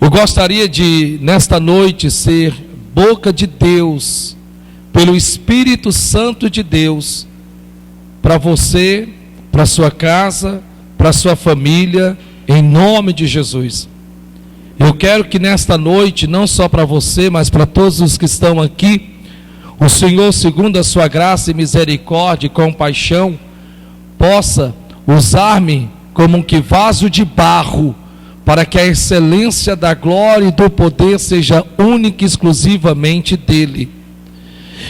Eu gostaria de, nesta noite, ser boca de Deus, pelo Espírito Santo de Deus, para você, para sua casa, para sua família, em nome de Jesus. Eu quero que nesta noite, não só para você, mas para todos os que estão aqui, o Senhor, segundo a sua graça e misericórdia e compaixão, possa usar-me como um vaso de barro, para que a excelência da glória e do poder seja única e exclusivamente dele.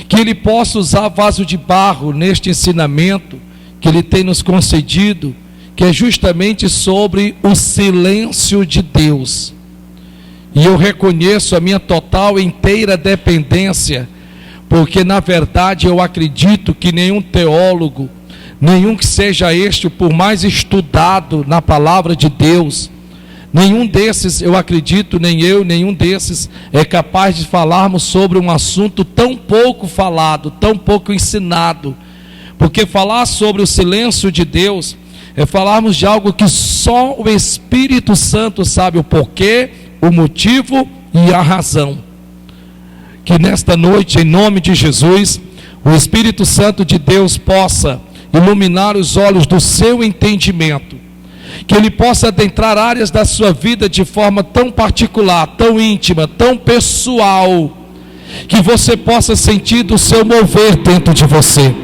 Que ele possa usar vaso de barro neste ensinamento que ele tem nos concedido, que é justamente sobre o silêncio de Deus. E eu reconheço a minha total e inteira dependência, porque na verdade eu acredito que nenhum teólogo, nenhum que seja este por mais estudado na palavra de Deus, nenhum desses, eu acredito, nem eu, nenhum desses é capaz de falarmos sobre um assunto tão pouco falado, tão pouco ensinado. Porque falar sobre o silêncio de Deus é falarmos de algo que só o Espírito Santo sabe o porquê, o motivo e a razão. Que nesta noite, em nome de Jesus, o Espírito Santo de Deus possa iluminar os olhos do seu entendimento, que ele possa adentrar áreas da sua vida de forma tão particular, tão íntima, tão pessoal, que você possa sentir do seu mover dentro de você.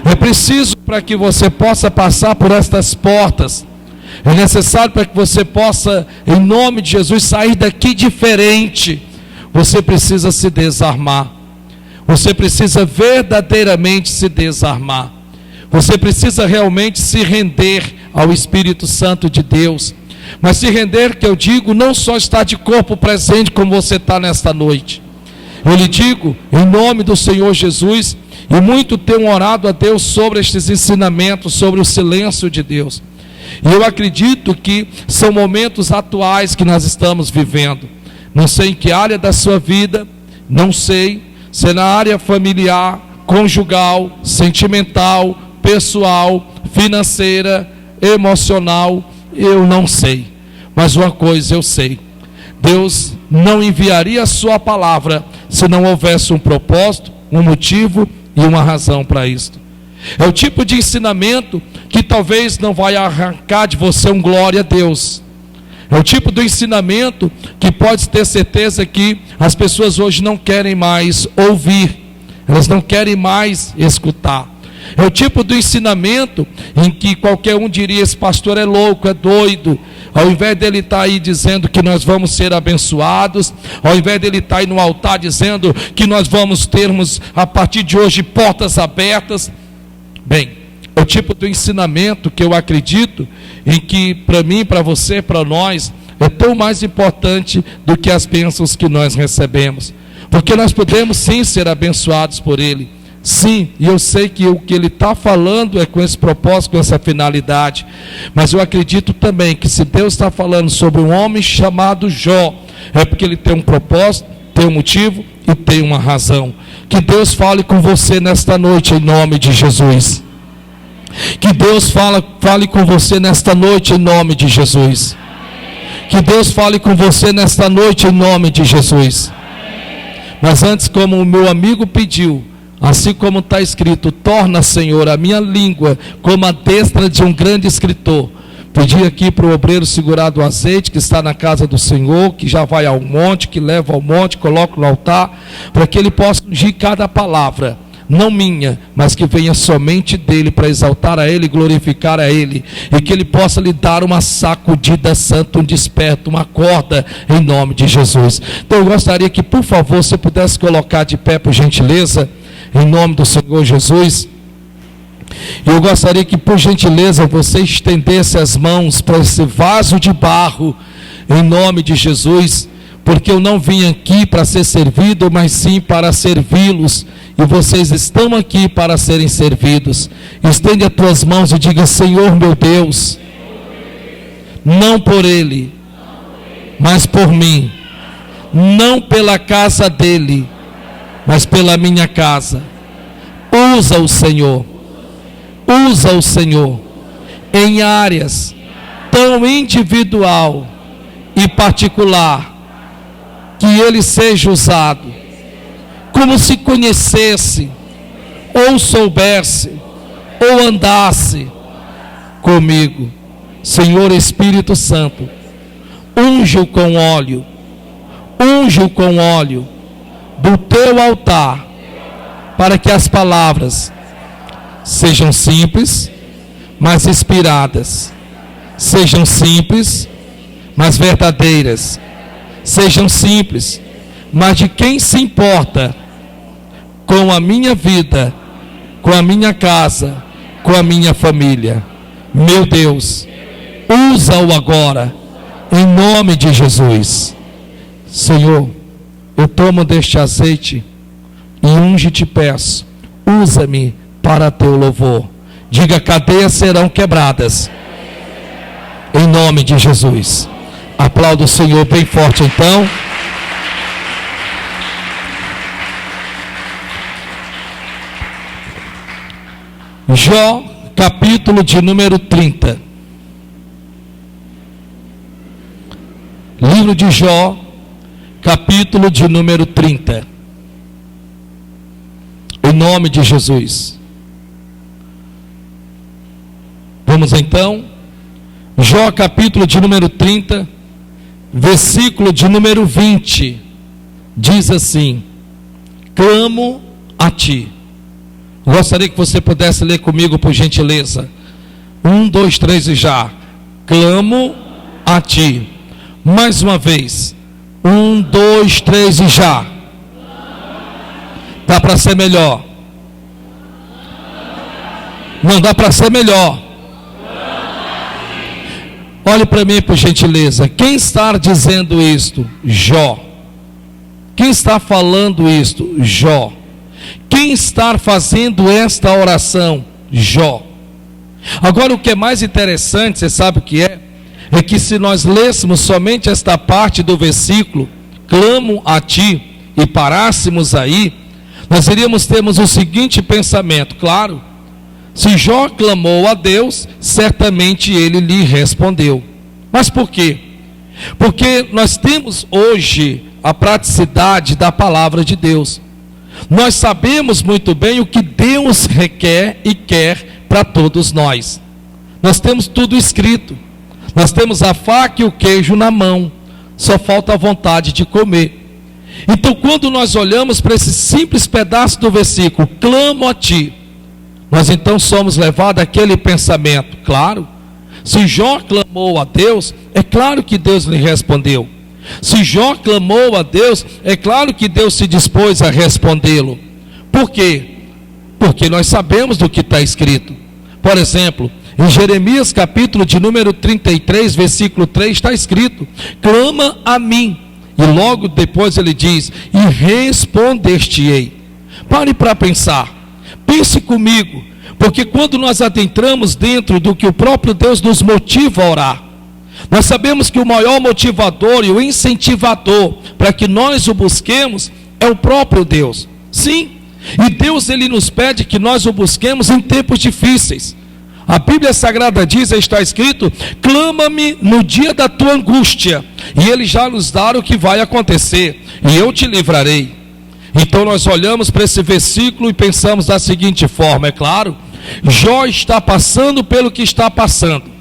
É preciso para que você possa passar por estas portas, é necessário para que você possa, em nome de Jesus, sair daqui diferente. Você precisa se desarmar, você precisa verdadeiramente se desarmar, você precisa realmente se render ao Espírito Santo de Deus. Mas se render, que eu digo, não só estar de corpo presente como você está nesta noite. Eu lhe digo, em nome do Senhor Jesus, e muito tenho orado a Deus sobre estes ensinamentos, sobre o silêncio de Deus. E eu acredito que são momentos atuais que nós estamos vivendo. Não sei em que área da sua vida, não sei se é na área familiar, conjugal, sentimental, pessoal, financeira, emocional, eu não sei. Mas uma coisa eu sei: Deus não enviaria a sua palavra se não houvesse um propósito, um motivo e uma razão para isto. É o tipo de ensinamento que talvez não vai arrancar de você um glória a Deus. É o tipo do ensinamento que pode ter certeza que as pessoas hoje não querem mais ouvir, elas não querem mais escutar. É o tipo do ensinamento em que qualquer um diria: esse pastor é louco, é doido. Ao invés dele estar aí dizendo que nós vamos ser abençoados, ao invés dele estar aí no altar dizendo que nós vamos termos a partir de hoje portas abertas. Bem, é o tipo do ensinamento que eu acredito em que para mim, para você, para nós, é tão mais importante do que as bênçãos que nós recebemos. Porque nós podemos sim ser abençoados por Ele. Sim, e eu sei que o que ele está falando é com esse propósito, com essa finalidade. Mas eu acredito também que se Deus está falando sobre um homem chamado Jó, é porque ele tem um propósito, tem um motivo e tem uma razão. Que Deus fale com você nesta noite em nome de Jesus. Que Deus fale com você nesta noite em nome de Jesus. Que Deus fale com você nesta noite em nome de Jesus. Mas antes, como o meu amigo pediu, assim como está escrito: torna, Senhor, a minha língua como a destra de um grande escritor. Pedi aqui para o obreiro segurar do azeite que está na casa do Senhor, que já vai ao monte, que leva ao monte, coloca no altar, para que ele possa ungir cada palavra, não minha, mas que venha somente dele, para exaltar a ele, glorificar a ele, e que ele possa lhe dar uma sacudida santa, um desperto, uma corda, em nome de Jesus. Então eu gostaria que, por favor, você pudesse colocar de pé, por gentileza, em nome do Senhor Jesus. Eu gostaria que, por gentileza, você estendesse as mãos para esse vaso de barro, em nome de Jesus, porque eu não vim aqui para ser servido, mas sim para servi-los, e vocês estão aqui para serem servidos. Estende as tuas mãos e diga: Senhor meu Deus, não por ele, mas por mim, não pela casa dele, mas pela minha casa. Usa o Senhor em áreas tão individual e particular, que ele seja usado, como se conhecesse, ou soubesse, ou andasse comigo. Senhor Espírito Santo, unge-o com óleo, unge-o com óleo do teu altar, para que as palavras sejam simples, mas inspiradas, sejam simples, mas verdadeiras, sejam simples, mas de quem se importa com a minha vida, com a minha casa, com a minha família. Meu Deus, usa-o agora, em nome de Jesus. Senhor, eu tomo deste azeite e unge te peço, usa-me para teu louvor. Diga: cadeias serão quebradas, em nome de Jesus. Aplauda o Senhor bem forte então. Jó, capítulo de número 30. Livro de Jó, capítulo de número 30. Em nome de Jesus. Vamos então. Jó, capítulo de número 30, versículo de número 20. Diz assim: clamo a ti. Gostaria que você pudesse ler comigo, por gentileza. 1, 2, 3 e já. Clamo a ti. Mais uma vez. 1, 2, 3 e já. Dá para ser melhor? Não dá para ser melhor. Olhe para mim, por gentileza. Quem está dizendo isto? Jó. Quem está falando isto? Jó. Quem está fazendo esta oração? Jó. Agora, o que é mais interessante, você sabe o que é? É que se nós lêssemos somente esta parte do versículo, clamo a ti, e parássemos aí, nós iríamos termos o seguinte pensamento: claro, se Jó clamou a Deus, certamente ele lhe respondeu. Mas por quê? Porque nós temos hoje a praticidade da palavra de Deus. Nós sabemos muito bem o que Deus requer e quer para todos nós. Nós temos tudo escrito. Nós temos a faca e o queijo na mão. Só falta a vontade de comer. Então, quando nós olhamos para esse simples pedaço do versículo, clamo a ti, nós então somos levados àquele pensamento: claro, se Jó clamou a Deus, é claro que Deus lhe respondeu. Se Jó clamou a Deus, é claro que Deus se dispôs a respondê-lo. Por quê? Porque nós sabemos do que está escrito. Por exemplo, em Jeremias capítulo de número 33, versículo 3, está escrito: clama a mim. E logo depois ele diz: e responder-te-ei. Pare para pensar. Pense comigo. Porque quando nós adentramos dentro do que o próprio Deus nos motiva a orar, nós sabemos que o maior motivador e o incentivador para que nós o busquemos é o próprio Deus. Sim, e Deus ele nos pede que nós o busquemos em tempos difíceis. A Bíblia Sagrada diz, está escrito: clama-me no dia da tua angústia, e ele já nos dá o que vai acontecer, e eu te livrarei. Então nós olhamos para esse versículo e pensamos da seguinte forma: é claro, Jó está passando pelo que está passando.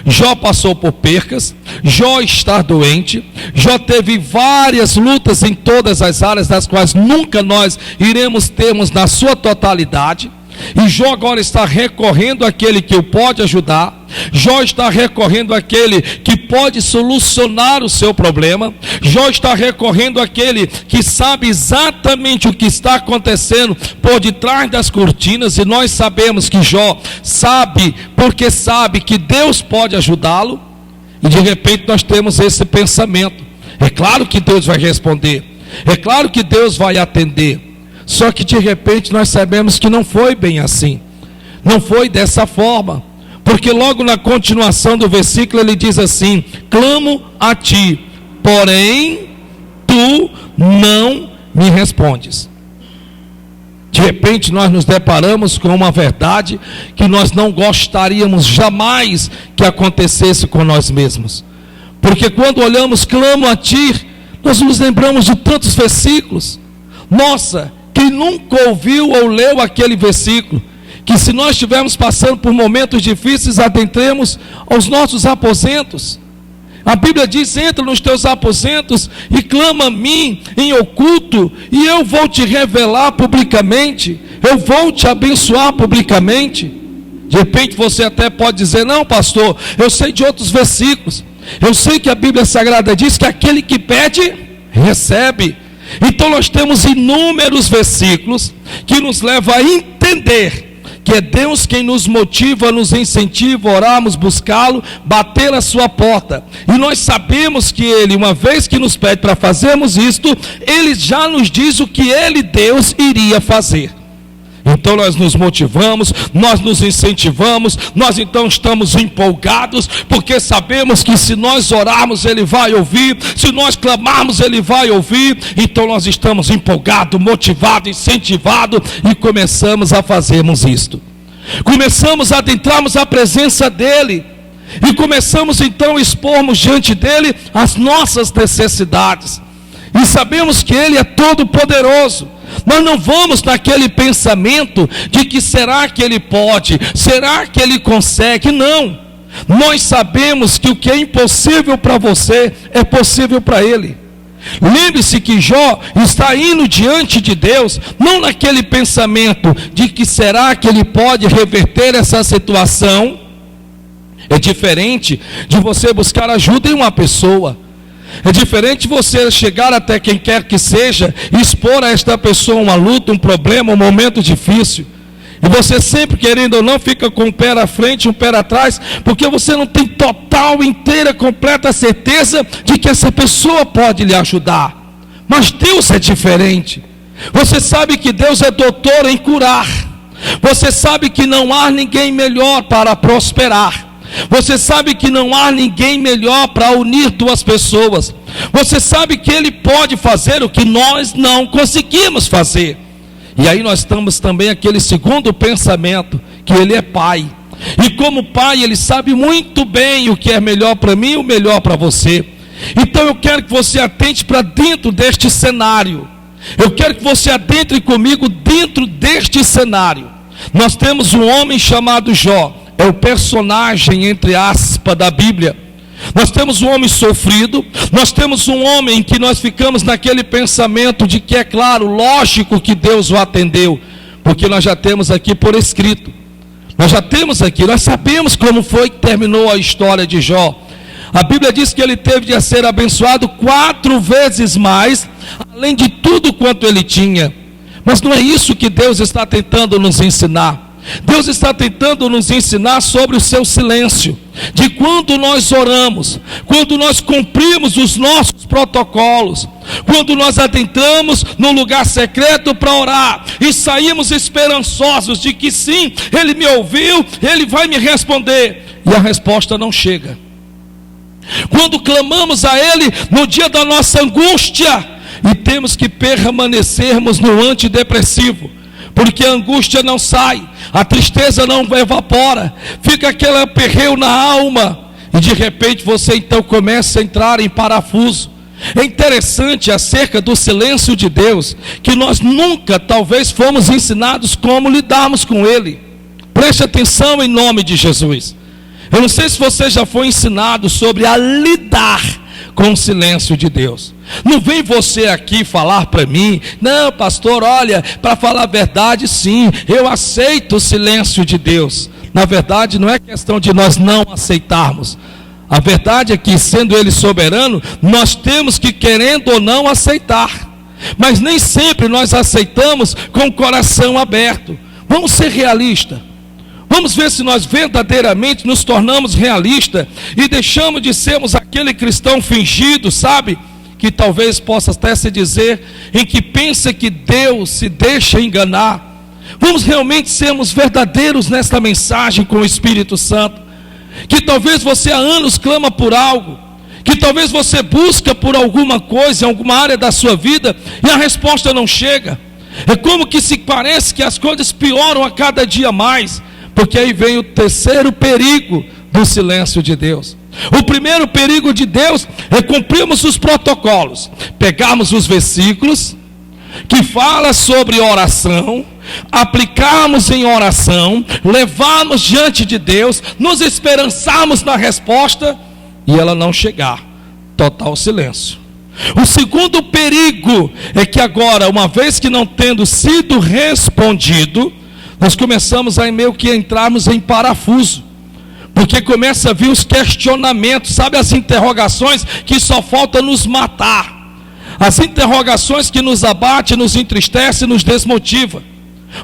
Jó passou por percas, Jó está doente, Jó teve várias lutas em todas as áreas, das quais nunca nós iremos termos na sua totalidade. E Jó agora está recorrendo àquele que o pode ajudar. Jó está recorrendo àquele que pode solucionar o seu problema. Jó está recorrendo àquele que sabe exatamente o que está acontecendo por detrás das cortinas. E nós sabemos que Jó sabe, porque sabe que Deus pode ajudá-lo. E de repente nós temos esse pensamento: é claro que Deus vai responder, é claro que Deus vai atender. Só que de repente nós sabemos que não foi bem assim, não foi dessa forma, porque logo na continuação do versículo ele diz assim: clamo a ti, porém tu não me respondes. De repente nós nos deparamos com uma verdade que nós não gostaríamos jamais que acontecesse com nós mesmos. Porque quando olhamos, clamo a Ti, nós nos lembramos de tantos versículos. Nossa, quem nunca ouviu ou leu aquele versículo, que se nós estivermos passando por momentos difíceis, adentremos aos nossos aposentos. A Bíblia diz: entra nos teus aposentos e clama a mim em oculto, e eu vou te revelar publicamente, eu vou te abençoar publicamente. De repente você até pode dizer: não, pastor, eu sei de outros versículos, eu sei que a Bíblia Sagrada diz que aquele que pede, recebe. Então nós temos inúmeros versículos que nos levam a entender que é Deus quem nos motiva, nos incentiva a orarmos, buscá-lo, bater a sua porta. E nós sabemos que Ele, uma vez que nos pede para fazermos isto, Ele já nos diz o que Ele, Deus, iria fazer. Então nós nos motivamos, nós nos incentivamos, nós então estamos empolgados, porque sabemos que se nós orarmos Ele vai ouvir, se nós clamarmos Ele vai ouvir. Então nós estamos empolgados, motivados, incentivados, e começamos a fazermos isto. Começamos a adentrarmos a presença dEle, e começamos então a expormos diante dEle as nossas necessidades, e sabemos que Ele é todo poderoso. Nós não vamos naquele pensamento de que será que Ele pode, será que Ele consegue. Não, nós sabemos que o que é impossível para você é possível para Ele. Lembre-se que Jó está indo diante de Deus, não naquele pensamento de que será que Ele pode reverter essa situação. É diferente de você buscar ajuda em uma pessoa. É diferente você chegar até quem quer que seja e expor a esta pessoa uma luta, um problema, um momento difícil. E você sempre, querendo ou não, fica com um pé à frente e um pé atrás, porque você não tem total, inteira, completa certeza de que essa pessoa pode lhe ajudar. Mas Deus é diferente. Você sabe que Deus é doutor em curar. Você sabe que não há ninguém melhor para prosperar. Você sabe que não há ninguém melhor para unir duas pessoas. Você sabe que Ele pode fazer o que nós não conseguimos fazer. E aí nós estamos também aquele segundo pensamento, que Ele é Pai. E como Pai, Ele sabe muito bem o que é melhor para mim e o melhor para você. Então eu quero que você atente para dentro deste cenário. Eu quero que você adentre comigo dentro deste cenário. Nós temos um homem chamado Jó. É o personagem, entre aspas, da Bíblia. Nós temos um homem sofrido, nós temos um homem em que nós ficamos naquele pensamento de que é claro, lógico que Deus o atendeu, porque nós já temos aqui por escrito. Nós já temos aqui, nós sabemos como foi que terminou a história de Jó. A Bíblia diz que ele teve de ser abençoado 4 vezes mais, além de tudo quanto ele tinha. Mas não é isso que Deus está tentando nos ensinar. Deus está tentando nos ensinar sobre o seu silêncio, de quando nós oramos, quando nós cumprimos os nossos protocolos, quando nós adentramos no lugar secreto para orar e saímos esperançosos de que sim, Ele me ouviu, Ele vai me responder, e a resposta não chega. Quando clamamos a Ele no dia da nossa angústia e temos que permanecermos no antidepressivo, porque a angústia não sai, a tristeza não evapora, fica aquele aperreio na alma, e de repente você então começa a entrar em parafuso. É interessante acerca do silêncio de Deus, que nós nunca talvez fomos ensinados como lidarmos com ele. Preste atenção em nome de Jesus. Eu não sei se você já foi ensinado sobre a lidar com o silêncio de Deus. Não vem você aqui falar para mim: não, pastor, olha, para falar a verdade, sim, eu aceito o silêncio de Deus. Na verdade, não é questão de nós não aceitarmos. A verdade é que, sendo Ele soberano, nós temos que, querendo ou não, aceitar. Mas nem sempre nós aceitamos com o coração aberto. Vamos ser realistas. Vamos ver se nós verdadeiramente nos tornamos realistas e deixamos de sermos aquele cristão fingido, sabe? Que talvez possa até se dizer, em que pensa que Deus se deixa enganar. Vamos realmente sermos verdadeiros nesta mensagem com o Espírito Santo. Que talvez você há anos clama por algo, que talvez você busca por alguma coisa em alguma área da sua vida e a resposta não chega. É como que se parece que as coisas pioram a cada dia mais. Porque aí vem o terceiro perigo do silêncio de Deus. O primeiro perigo de Deus é cumprirmos os protocolos, pegarmos os versículos que fala sobre oração, aplicarmos em oração, levarmos diante de Deus, nos esperançarmos na resposta e ela não chegar. Total silêncio. O segundo perigo é que agora, uma vez que não tendo sido respondido, nós começamos a meio que entrarmos em parafuso, porque começa a vir os questionamentos, sabe, as interrogações que só falta nos matar, as interrogações que nos abate, nos entristece, nos desmotiva,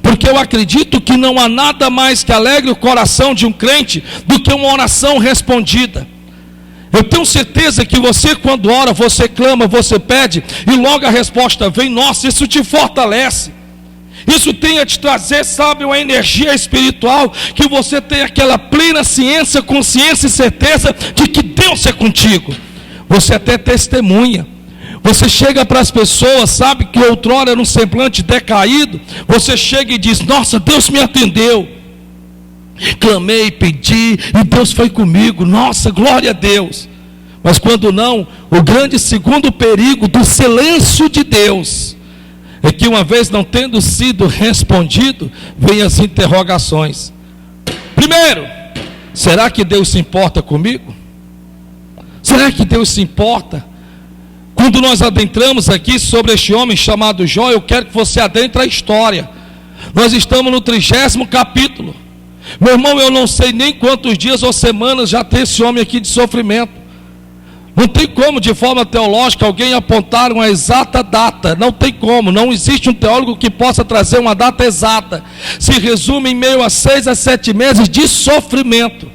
porque eu acredito que não há nada mais que alegre o coração de um crente do que uma oração respondida. Eu tenho certeza que você, quando ora, você clama, você pede, e logo a resposta vem. Nossa, isso te fortalece, isso tem a te trazer, sabe, uma energia espiritual, que você tem aquela plena ciência, consciência e certeza de que Deus é contigo. Você até testemunha, você chega para as pessoas, sabe, que outrora era um semblante decaído, você chega e diz: nossa, Deus me atendeu, clamei, pedi, e Deus foi comigo, nossa, glória a Deus. Mas quando não, o grande segundo perigo do silêncio de Deus é que, uma vez não tendo sido respondido, vem as interrogações. Primeiro, será que Deus se importa comigo? Será que Deus se importa? Quando nós adentramos aqui sobre este homem chamado Jó, eu quero que você adentre a história. Nós estamos no 30º capítulo. Meu irmão, eu não sei nem quantos dias ou semanas já tem esse homem aqui de sofrimento. Não tem como, de forma teológica, alguém apontar uma exata data. Não tem como, não existe um teólogo que possa trazer uma data exata. Se resume em meio a 6 a 7 meses de sofrimento.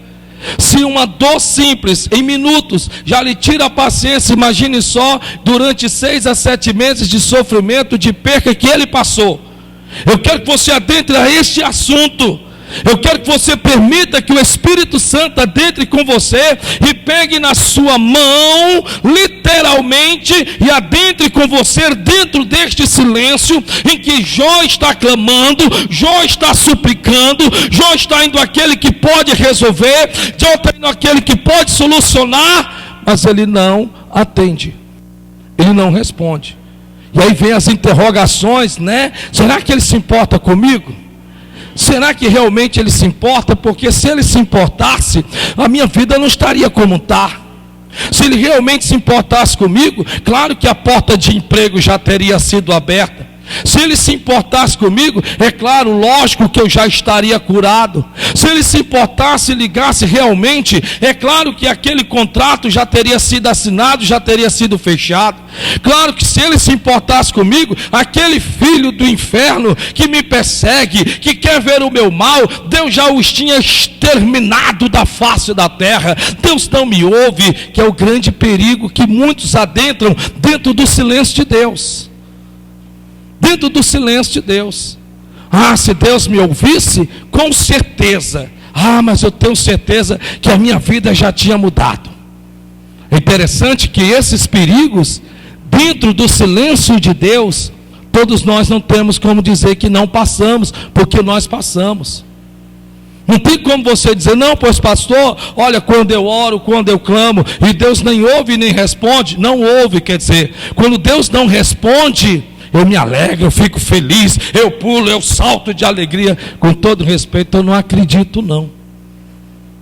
Se uma dor simples, em minutos, já lhe tira a paciência, imagine só, durante 6 a 7 meses de sofrimento, de perca que ele passou. Eu quero que você adentre a este assunto. Eu quero que você permita que o Espírito Santo adentre com você e pegue na sua mão, literalmente, e adentre com você dentro deste silêncio em que Jó está clamando, Jó está suplicando, Jó está indo àquele que pode resolver, Jó está indo àquele que pode solucionar, mas ele não atende, ele não responde. E aí vem as interrogações, né? Será que ele se importa comigo? Será que realmente ele se importa? Porque se ele se importasse, a minha vida não estaria como está. Se ele realmente se importasse comigo, claro que a porta de emprego já teria sido aberta. Se ele se importasse comigo, é claro, lógico que eu já estaria curado. Se ele se importasse e ligasse realmente, é claro que aquele contrato já teria sido assinado, já teria sido fechado. Claro que se ele se importasse comigo, aquele filho do inferno que me persegue, que quer ver o meu mal, Deus já os tinha exterminado da face da terra. Deus não me ouve, que é o grande perigo que muitos adentram dentro do silêncio de Deus. Dentro do silêncio de Deus. Ah, se Deus me ouvisse, com certeza. Ah, mas eu tenho certeza que a minha vida já tinha mudado. É interessante que esses perigos, dentro do silêncio de Deus, todos nós não temos como dizer que não passamos, porque nós passamos. Não tem como você dizer: não, pois pastor, olha, quando eu oro, quando eu clamo, e Deus nem ouve nem responde. Não ouve, quer dizer, quando Deus não responde, eu me alegro, eu fico feliz, eu pulo, eu salto de alegria. Com todo respeito, eu não acredito não.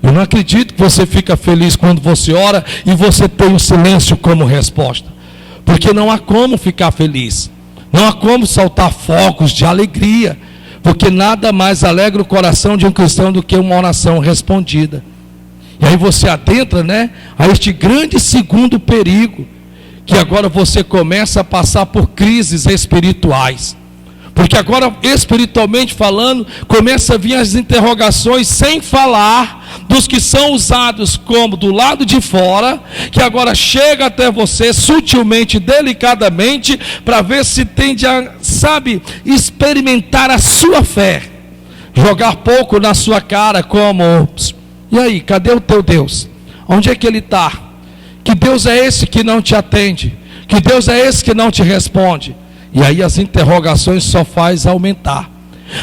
Eu não acredito que você fica feliz quando você ora e você tem o silêncio como resposta. Porque não há como ficar feliz, não há como saltar fogos de alegria, porque nada mais alegra o coração de um cristão do que uma oração respondida. E aí você adentra, né, a este grande segundo perigo, que agora você começa a passar por crises espirituais. Porque agora, espiritualmente falando, começa a vir as interrogações, sem falar dos que são usados como do lado de fora, que agora chega até você sutilmente, delicadamente, para ver se tende a, sabe, experimentar a sua fé, jogar pouco na sua cara, como: e aí, cadê o teu Deus? Onde é que ele está? Que Deus é esse que não te atende? Que Deus é esse que não te responde? E aí as interrogações só faz aumentar.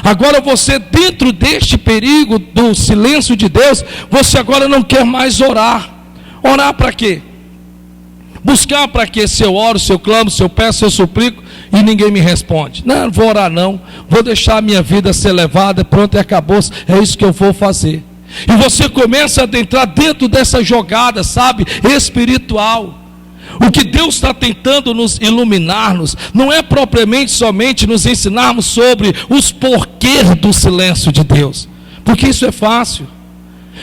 Agora você, dentro deste perigo do silêncio de Deus, você agora não quer mais orar. Orar para quê? Buscar para quê? Se eu oro, se eu clamo, se eu peço, se eu suplico e ninguém me responde. Não vou orar não, vou deixar a minha vida ser levada, pronto e acabou, é isso que eu vou fazer. E você começa a adentrar dentro dessa jogada, sabe, espiritual. O que Deus está tentando nos iluminar-nos não é propriamente somente nos ensinarmos sobre os porquês do silêncio de Deus, porque isso é fácil.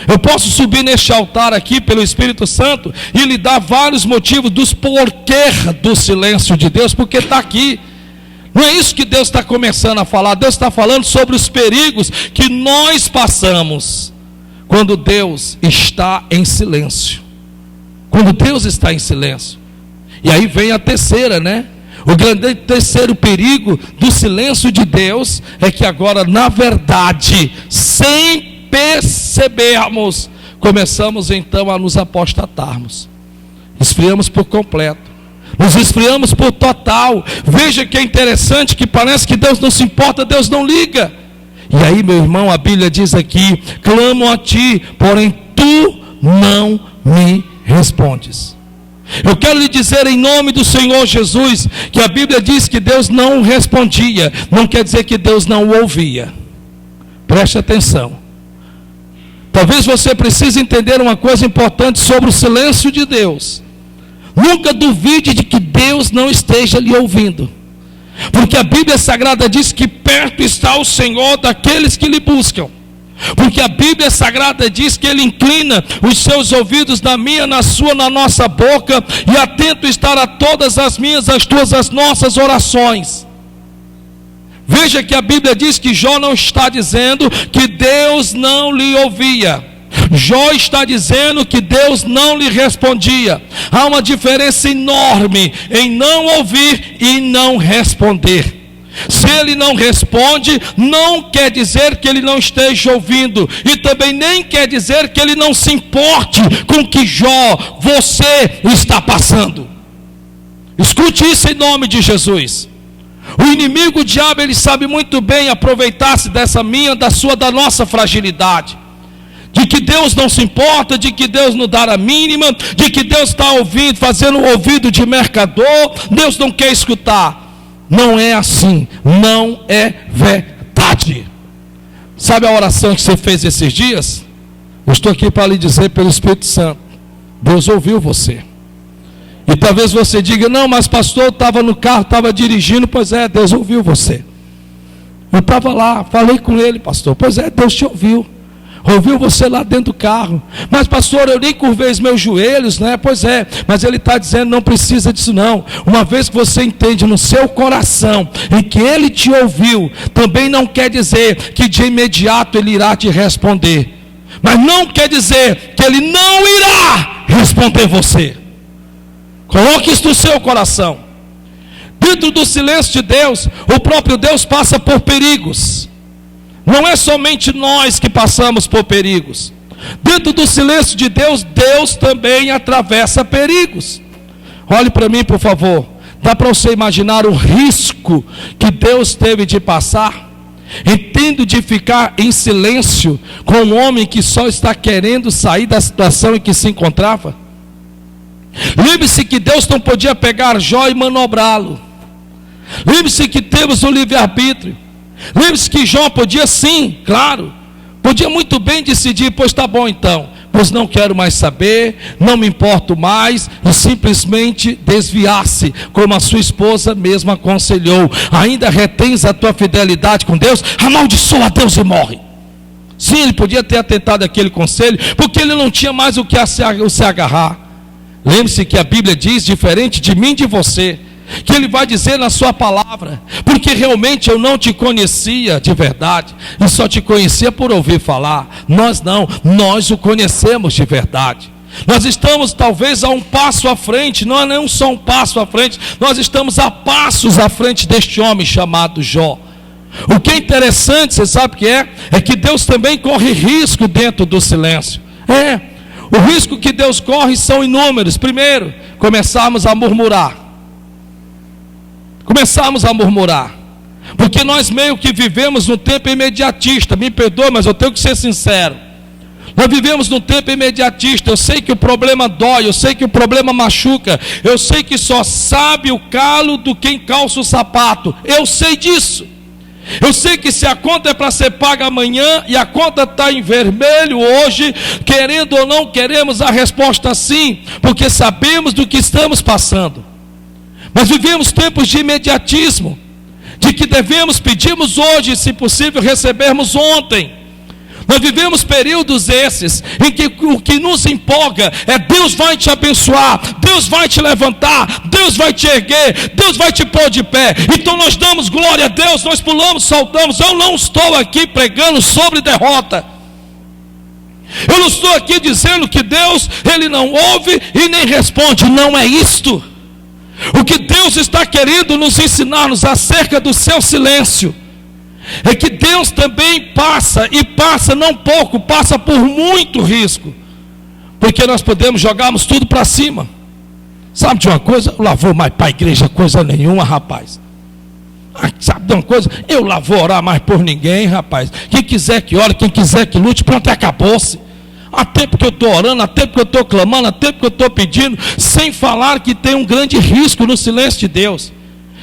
Eu posso subir neste altar aqui pelo Espírito Santo e lhe dar vários motivos dos porquês do silêncio de Deus, porque está aqui. Não é isso que Deus está começando a falar. Deus está falando sobre os perigos que nós passamos quando Deus está em silêncio. Quando Deus está em silêncio. E aí vem a terceira, né? O grande terceiro perigo do silêncio de Deus é que agora, na verdade, sem percebermos, começamos então a nos apostatarmos. Esfriamos por completo. Nos esfriamos por total. Veja que é interessante que parece que Deus não se importa, Deus não liga. E aí, meu irmão, a Bíblia diz aqui: clamo a ti, porém tu não me respondes. Eu quero lhe dizer em nome do Senhor Jesus, que a Bíblia diz que Deus não respondia, não quer dizer que Deus não o ouvia. Preste atenção. Talvez você precise entender uma coisa importante sobre o silêncio de Deus. Nunca duvide de que Deus não esteja lhe ouvindo, porque a Bíblia Sagrada diz que perto está o Senhor daqueles que lhe buscam. Porque a Bíblia Sagrada diz que Ele inclina os seus ouvidos na minha, na sua, na nossa boca, e atento estar a todas as minhas, as tuas, as nossas orações. Veja que a Bíblia diz que Jó não está dizendo que Deus não lhe ouvia. Jó está dizendo que Deus não lhe respondia. Há uma diferença enorme em não ouvir e não responder. Se ele não responde, não quer dizer que ele não esteja ouvindo, e também nem quer dizer que ele não se importe com o que Jó, você está passando. Escute isso em nome de Jesus. O inimigo, o diabo, ele sabe muito bem aproveitar-se dessa minha, da sua, da nossa fragilidade, de que Deus não se importa, de que Deus não dá a mínima, de que Deus está ouvindo, fazendo o ouvido de mercador, Deus não quer escutar. Não é assim, não é verdade. Sabe a oração que você fez esses dias? Eu estou aqui para lhe dizer pelo Espírito Santo: Deus ouviu você. E talvez você diga: não, mas pastor, eu estava no carro, estava dirigindo. Pois é, Deus ouviu você. Eu estava lá, falei com ele, pastor. Pois é, Deus te ouviu. Ouviu você lá dentro do carro. Mas pastor, eu nem curvei os meus joelhos, né? Pois é, mas ele está dizendo: não precisa disso não. Uma vez que você entende no seu coração em que ele te ouviu, também não quer dizer que de imediato ele irá te responder, mas não quer dizer que ele não irá responder você. Coloque isso no seu coração. Dentro do silêncio de Deus, o próprio Deus passa por perigos. Não é somente nós que passamos por perigos. Dentro do silêncio de Deus, Deus também atravessa perigos. Olhe para mim, por favor. Dá para você imaginar o risco que Deus teve de passar, entendo, de ficar em silêncio com um homem que só está querendo sair da situação em que se encontrava? Lembre-se que Deus não podia pegar Jó e manobrá-lo. Lembre-se que temos o livre-arbítrio. Lembre-se que Jó podia sim, claro, podia muito bem decidir: pois está bom então, pois não quero mais saber, não me importo mais, e simplesmente desviar-se, como a sua esposa mesma aconselhou. Ainda retens a tua fidelidade com Deus? Amaldiçoa a Deus e morre. Sim, ele podia ter atentado àquele conselho, porque ele não tinha mais o que se agarrar. Lembre-se que a Bíblia diz, diferente de mim e de você, que ele vai dizer na sua palavra: porque realmente eu não te conhecia de verdade, e só te conhecia por ouvir falar. Nós não, nós o conhecemos de verdade. Nós estamos talvez a um passo à frente, não é nem só um passo à frente, nós estamos a passos à frente deste homem chamado Jó. O que é interessante, você sabe o que é? É que Deus também corre risco dentro do silêncio. O risco que Deus corre são inúmeros. Primeiro, começarmos a murmurar. Porque nós meio que vivemos num tempo imediatista. Me perdoe, mas eu tenho que ser sincero. Nós vivemos num tempo imediatista. Eu sei que o problema dói, eu sei que o problema machuca, eu sei que só sabe o calo do quem calça o sapato. Eu sei disso. Eu sei que se a conta é para ser paga amanhã e a conta está em vermelho hoje, querendo ou não queremos a resposta sim, porque sabemos do que estamos passando. Mas vivemos tempos de imediatismo, de que devemos, pedimos hoje, se possível recebermos ontem. Nós vivemos períodos esses em que o que nos empolga é: Deus vai te abençoar, Deus vai te levantar, Deus vai te erguer, Deus vai te pôr de pé. Então nós damos glória a Deus, nós pulamos, saltamos. Eu não estou aqui pregando sobre derrota. Eu não estou aqui dizendo que Deus, Ele não ouve e nem responde. Não é isto. O que Deus está querendo nos ensinar-nos acerca do seu silêncio é que Deus também passa, e passa não pouco, passa por muito risco, porque nós podemos jogarmos tudo para cima. Sabe de uma coisa? Eu lá vou mais para a igreja coisa nenhuma, rapaz. Sabe de uma coisa? Eu lá vou orar mais por ninguém, rapaz. Quem quiser que ore, quem quiser que lute, pronto, acabou-se. Há tempo que eu estou orando, há tempo que eu estou clamando, há tempo que eu estou pedindo, sem falar que tem um grande risco no silêncio de Deus.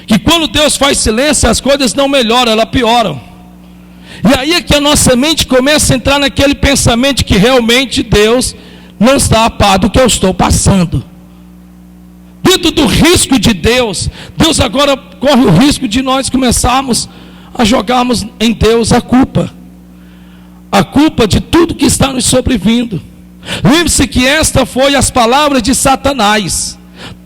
Que quando Deus faz silêncio, as coisas não melhoram, elas pioram. E aí é que a nossa mente começa a entrar naquele pensamento de que realmente Deus não está a par do que eu estou passando. Dentro do risco de Deus, Deus agora corre o risco de nós começarmos a jogarmos em Deus a culpa de tudo que está nos sobrevindo. Lembre-se que esta foi as palavras de Satanás: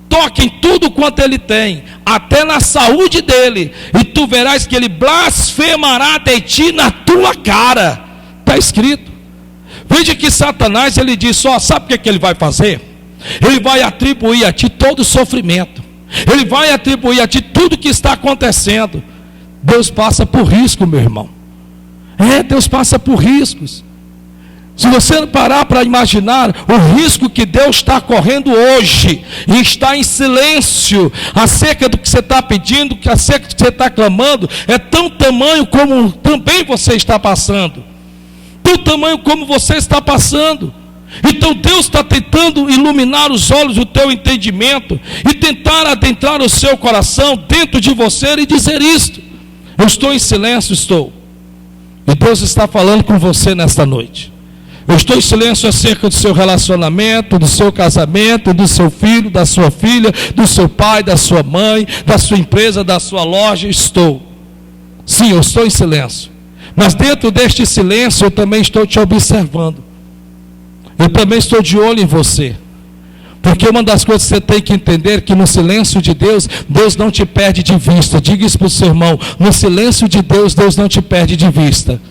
toque em tudo quanto ele tem, até na saúde dele, e tu verás que ele blasfemará de ti na tua cara. Está escrito. Veja que Satanás, ele diz: sabe o que ele vai fazer? Ele vai atribuir a ti todo o sofrimento, ele vai atribuir a ti tudo que está acontecendo. Deus passa por risco, meu irmão. Deus passa por riscos. Se você parar para imaginar o risco que Deus está correndo hoje, e está em silêncio acerca do que você está pedindo, acerca do que você está clamando, é tão tamanho como também você está passando. Tão tamanho como você está passando. Então Deus está tentando iluminar os olhos do teu entendimento e tentar adentrar o seu coração dentro de você e dizer isto: eu estou em silêncio, estou. E Deus está falando com você nesta noite. Eu estou em silêncio acerca do seu relacionamento, do seu casamento, do seu filho, da sua filha, do seu pai, da sua mãe, da sua empresa, da sua loja. Estou. Sim, eu estou em silêncio. Mas dentro deste silêncio eu também estou te observando. Eu também estou de olho em você. Porque uma das coisas que você tem que entender é que no silêncio de Deus, Deus não te perde de vista. Diga isso para o seu irmão: no silêncio de Deus, Deus não te perde de vista.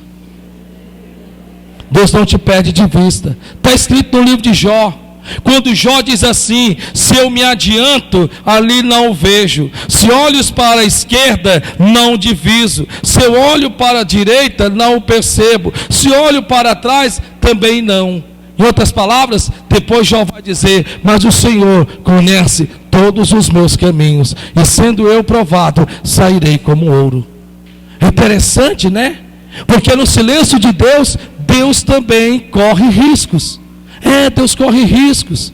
Deus não te perde de vista. Está escrito no livro de Jó. Quando Jó diz assim: se eu me adianto, ali não o vejo. Se olhos para a esquerda, não diviso. Se eu olho para a direita, não o percebo. Se olho para trás, também não. Em outras palavras, depois Jó vai dizer: mas o Senhor conhece todos os meus caminhos, e sendo eu provado, sairei como ouro. É interessante, né? Porque no silêncio de Deus, Deus também corre riscos. Deus corre riscos.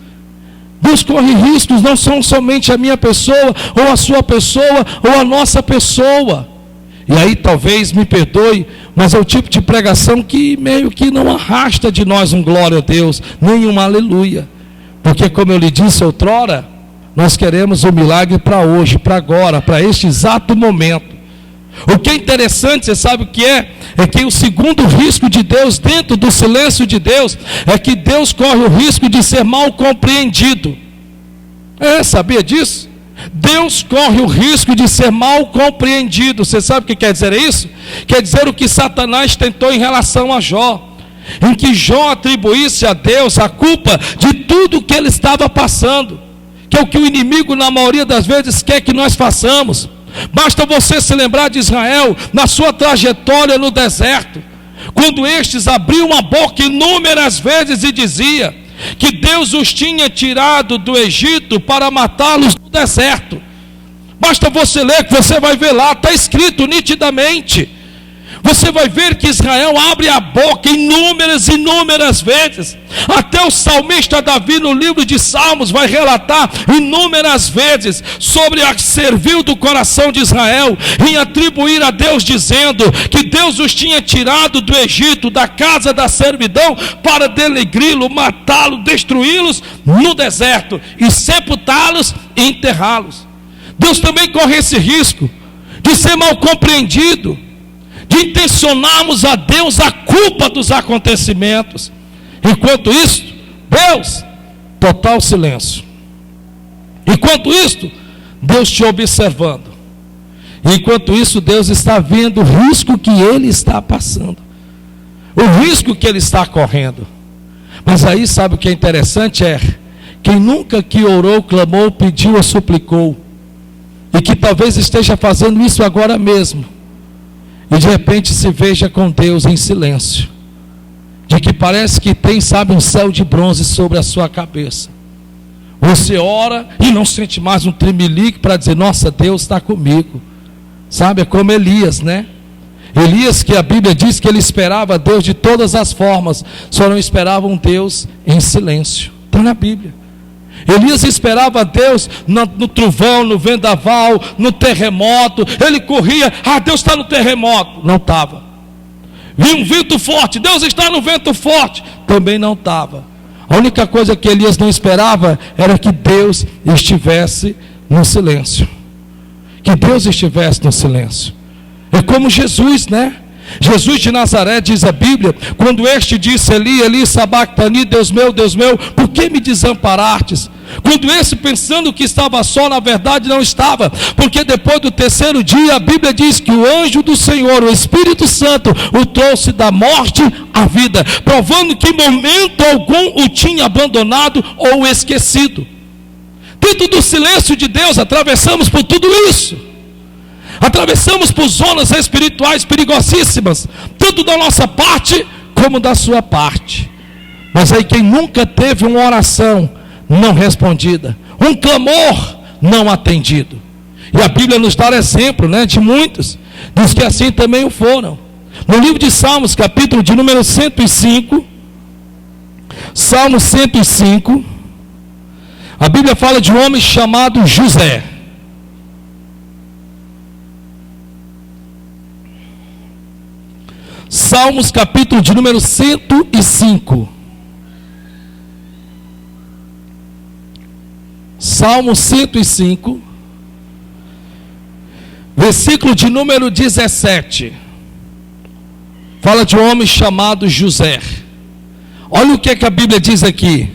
Deus corre riscos, não são somente a minha pessoa, ou a sua pessoa, ou a nossa pessoa. E aí talvez me perdoe, mas é o tipo de pregação que meio que não arrasta de nós um glória a Deus, nem um aleluia. Porque como eu lhe disse outrora, nós queremos um milagre para hoje, para agora, para este exato momento. O que é interessante, você sabe o que é? É que o segundo risco de Deus, dentro do silêncio de Deus, é que Deus corre o risco de ser mal compreendido. Sabia disso? Deus corre o risco de ser mal compreendido. Você sabe o que quer dizer isso? Quer dizer o que Satanás tentou em relação a Jó, em que Jó atribuísse a Deus a culpa de tudo o que ele estava passando, que é o que o inimigo na maioria das vezes quer que nós façamos. Basta você se lembrar de Israel na sua trajetória no deserto, quando estes abriam a boca inúmeras vezes e dizia que Deus os tinha tirado do Egito para matá-los no deserto. Basta você ler que você vai ver lá, está escrito nitidamente. Você vai ver que Israel abre a boca inúmeras vezes. Até o salmista Davi, no livro de Salmos, vai relatar inúmeras vezes sobre a servil do coração de Israel, em atribuir a Deus, dizendo que Deus os tinha tirado do Egito, da casa da servidão, para denegri-lo, matá-lo, destruí-los no deserto, e sepultá-los e enterrá-los. Deus também corre esse risco de ser mal compreendido, de intencionarmos a Deus a culpa dos acontecimentos. Enquanto isso, Deus, total silêncio. Enquanto isso, Deus te observando. Enquanto isso, Deus está vendo o risco que ele está passando, o risco que ele está correndo. Mas aí, sabe o que é interessante? Quem nunca que orou, clamou, pediu ou suplicou, e que talvez esteja fazendo isso agora mesmo, e de repente se veja com Deus em silêncio, de que parece que tem, sabe, um céu de bronze sobre a sua cabeça. Você ora e não sente mais um tremelique para dizer: nossa, Deus está comigo. Sabe, é como Elias, né? Elias, que a Bíblia diz que ele esperava Deus de todas as formas, só não esperava um Deus em silêncio. Está na Bíblia. Elias esperava Deus no trovão, no vendaval, no terremoto. Ele corria: Deus está no terremoto. Não estava. Vi um vento forte: Deus está no vento forte. Também não estava. A única coisa que Elias não esperava era que Deus estivesse no silêncio. Que Deus estivesse no silêncio. É como Jesus, né? Jesus de Nazaré, diz a Bíblia, quando este disse: Eli, Eli, sabactani, Deus meu, por que me desamparastes? Quando esse, pensando que estava só, na verdade não estava, porque depois do terceiro dia, a Bíblia diz que o anjo do Senhor, o Espírito Santo, o trouxe da morte à vida, provando que em momento algum o tinha abandonado ou esquecido. Dentro do silêncio de Deus, atravessamos por tudo isso. Atravessamos por zonas espirituais perigosíssimas, tanto da nossa parte como da sua parte. Mas aí, quem nunca teve uma oração não respondida, um clamor não atendido? E a Bíblia nos dá exemplo, né, de muitos, diz que assim também o foram. No livro de Salmos, capítulo de número 105, Salmo 105, a Bíblia fala de um homem chamado José. Salmos, capítulo de número 105. Salmo 105, versículo de número 17. Fala de um homem chamado José. Olha o que a Bíblia diz aqui.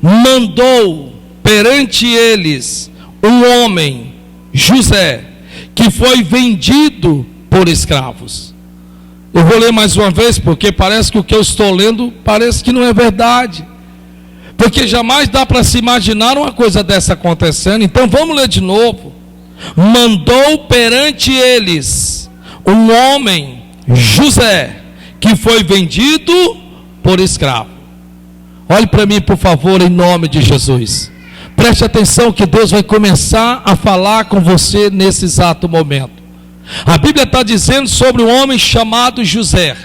Mandou perante eles um homem, José, que foi vendido por escravos. Eu vou ler mais uma vez, porque parece que o que eu estou lendo parece que não é verdade, porque jamais dá para se imaginar uma coisa dessa acontecendo. Então vamos ler de novo. Mandou perante eles um homem, José, que foi vendido por escravo. Olhe para mim, por favor, em nome de Jesus. Preste atenção que Deus vai começar a falar com você nesse exato momento. A Bíblia está dizendo sobre um homem chamado José.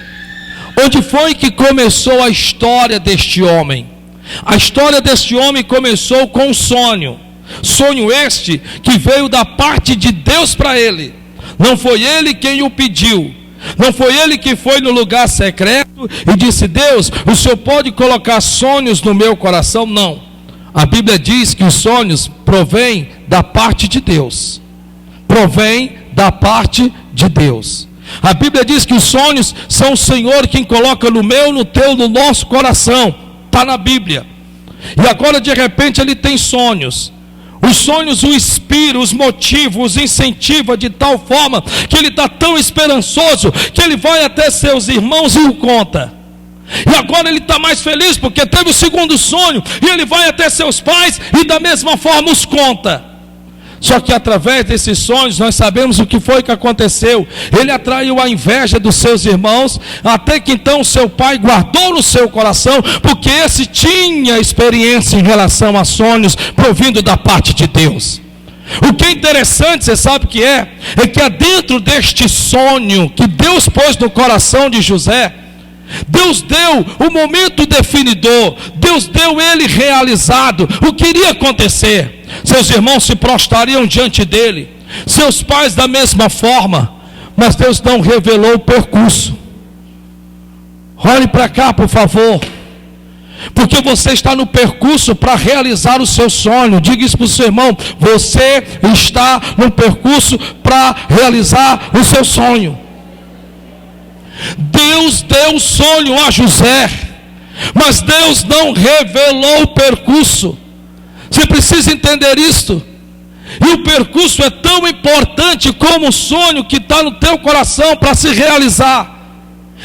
Onde foi que começou a história deste homem? A história deste homem começou com um sonho. Sonho este que veio da parte de Deus para ele. Não foi ele quem o pediu. Não foi ele que foi no lugar secreto e disse: Deus, o Senhor pode colocar sonhos no meu coração? Não. A Bíblia diz que os sonhos provêm da parte de Deus. Provém da parte de Deus. A Bíblia diz que os sonhos são o Senhor quem coloca no meu, no teu, no nosso coração. Está na Bíblia. E agora de repente ele tem sonhos. Os sonhos o inspiram, os motivam, os incentiva de tal forma que ele está tão esperançoso que ele vai até seus irmãos e o conta. E agora ele está mais feliz porque teve o segundo sonho e ele vai até seus pais e da mesma forma os conta. Só que através desses sonhos nós sabemos o que foi que aconteceu. Ele atraiu a inveja dos seus irmãos, até que então seu pai guardou no seu coração, porque esse tinha experiência em relação a sonhos provindo da parte de Deus. O que é interessante, você sabe o que é que dentro deste sonho que Deus pôs no coração de José, Deus deu o momento definidor, Deus deu ele realizado. O que iria acontecer? Seus irmãos se prostrariam diante dele, seus pais da mesma forma, mas Deus não revelou o percurso. Olhe para cá, por favor, porque você está no percurso para realizar o seu sonho. Diga isso para o seu irmão: você está no percurso para realizar o seu sonho. Deus deu o sonho a José, mas Deus não revelou o percurso. Você precisa entender isto. E o percurso é tão importante como o sonho que está no teu coração para se realizar.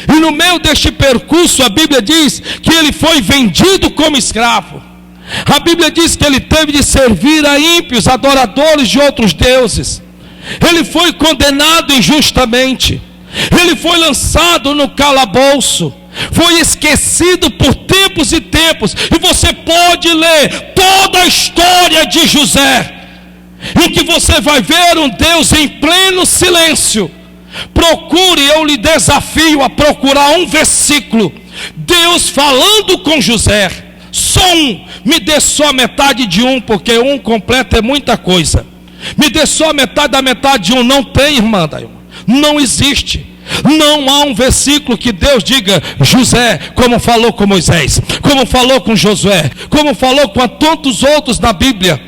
E no meio deste percurso, a Bíblia diz que ele foi vendido como escravo. A Bíblia diz que ele teve de servir a ímpios, adoradores de outros deuses. Ele foi condenado injustamente. Ele foi lançado no calabouço. Foi esquecido por tempos e tempos. E você pode ler toda a história de José, em que você vai ver um Deus em pleno silêncio. Procure, eu lhe desafio a procurar um versículo, Deus falando com José, só um. Me dê só metade de um, porque um completo é muita coisa. Me dê só metade da metade de um. Não tem, irmã, não existe. Não há um versículo que Deus diga: José, como falou com Moisés, como falou com Josué, como falou com tantos outros na Bíblia.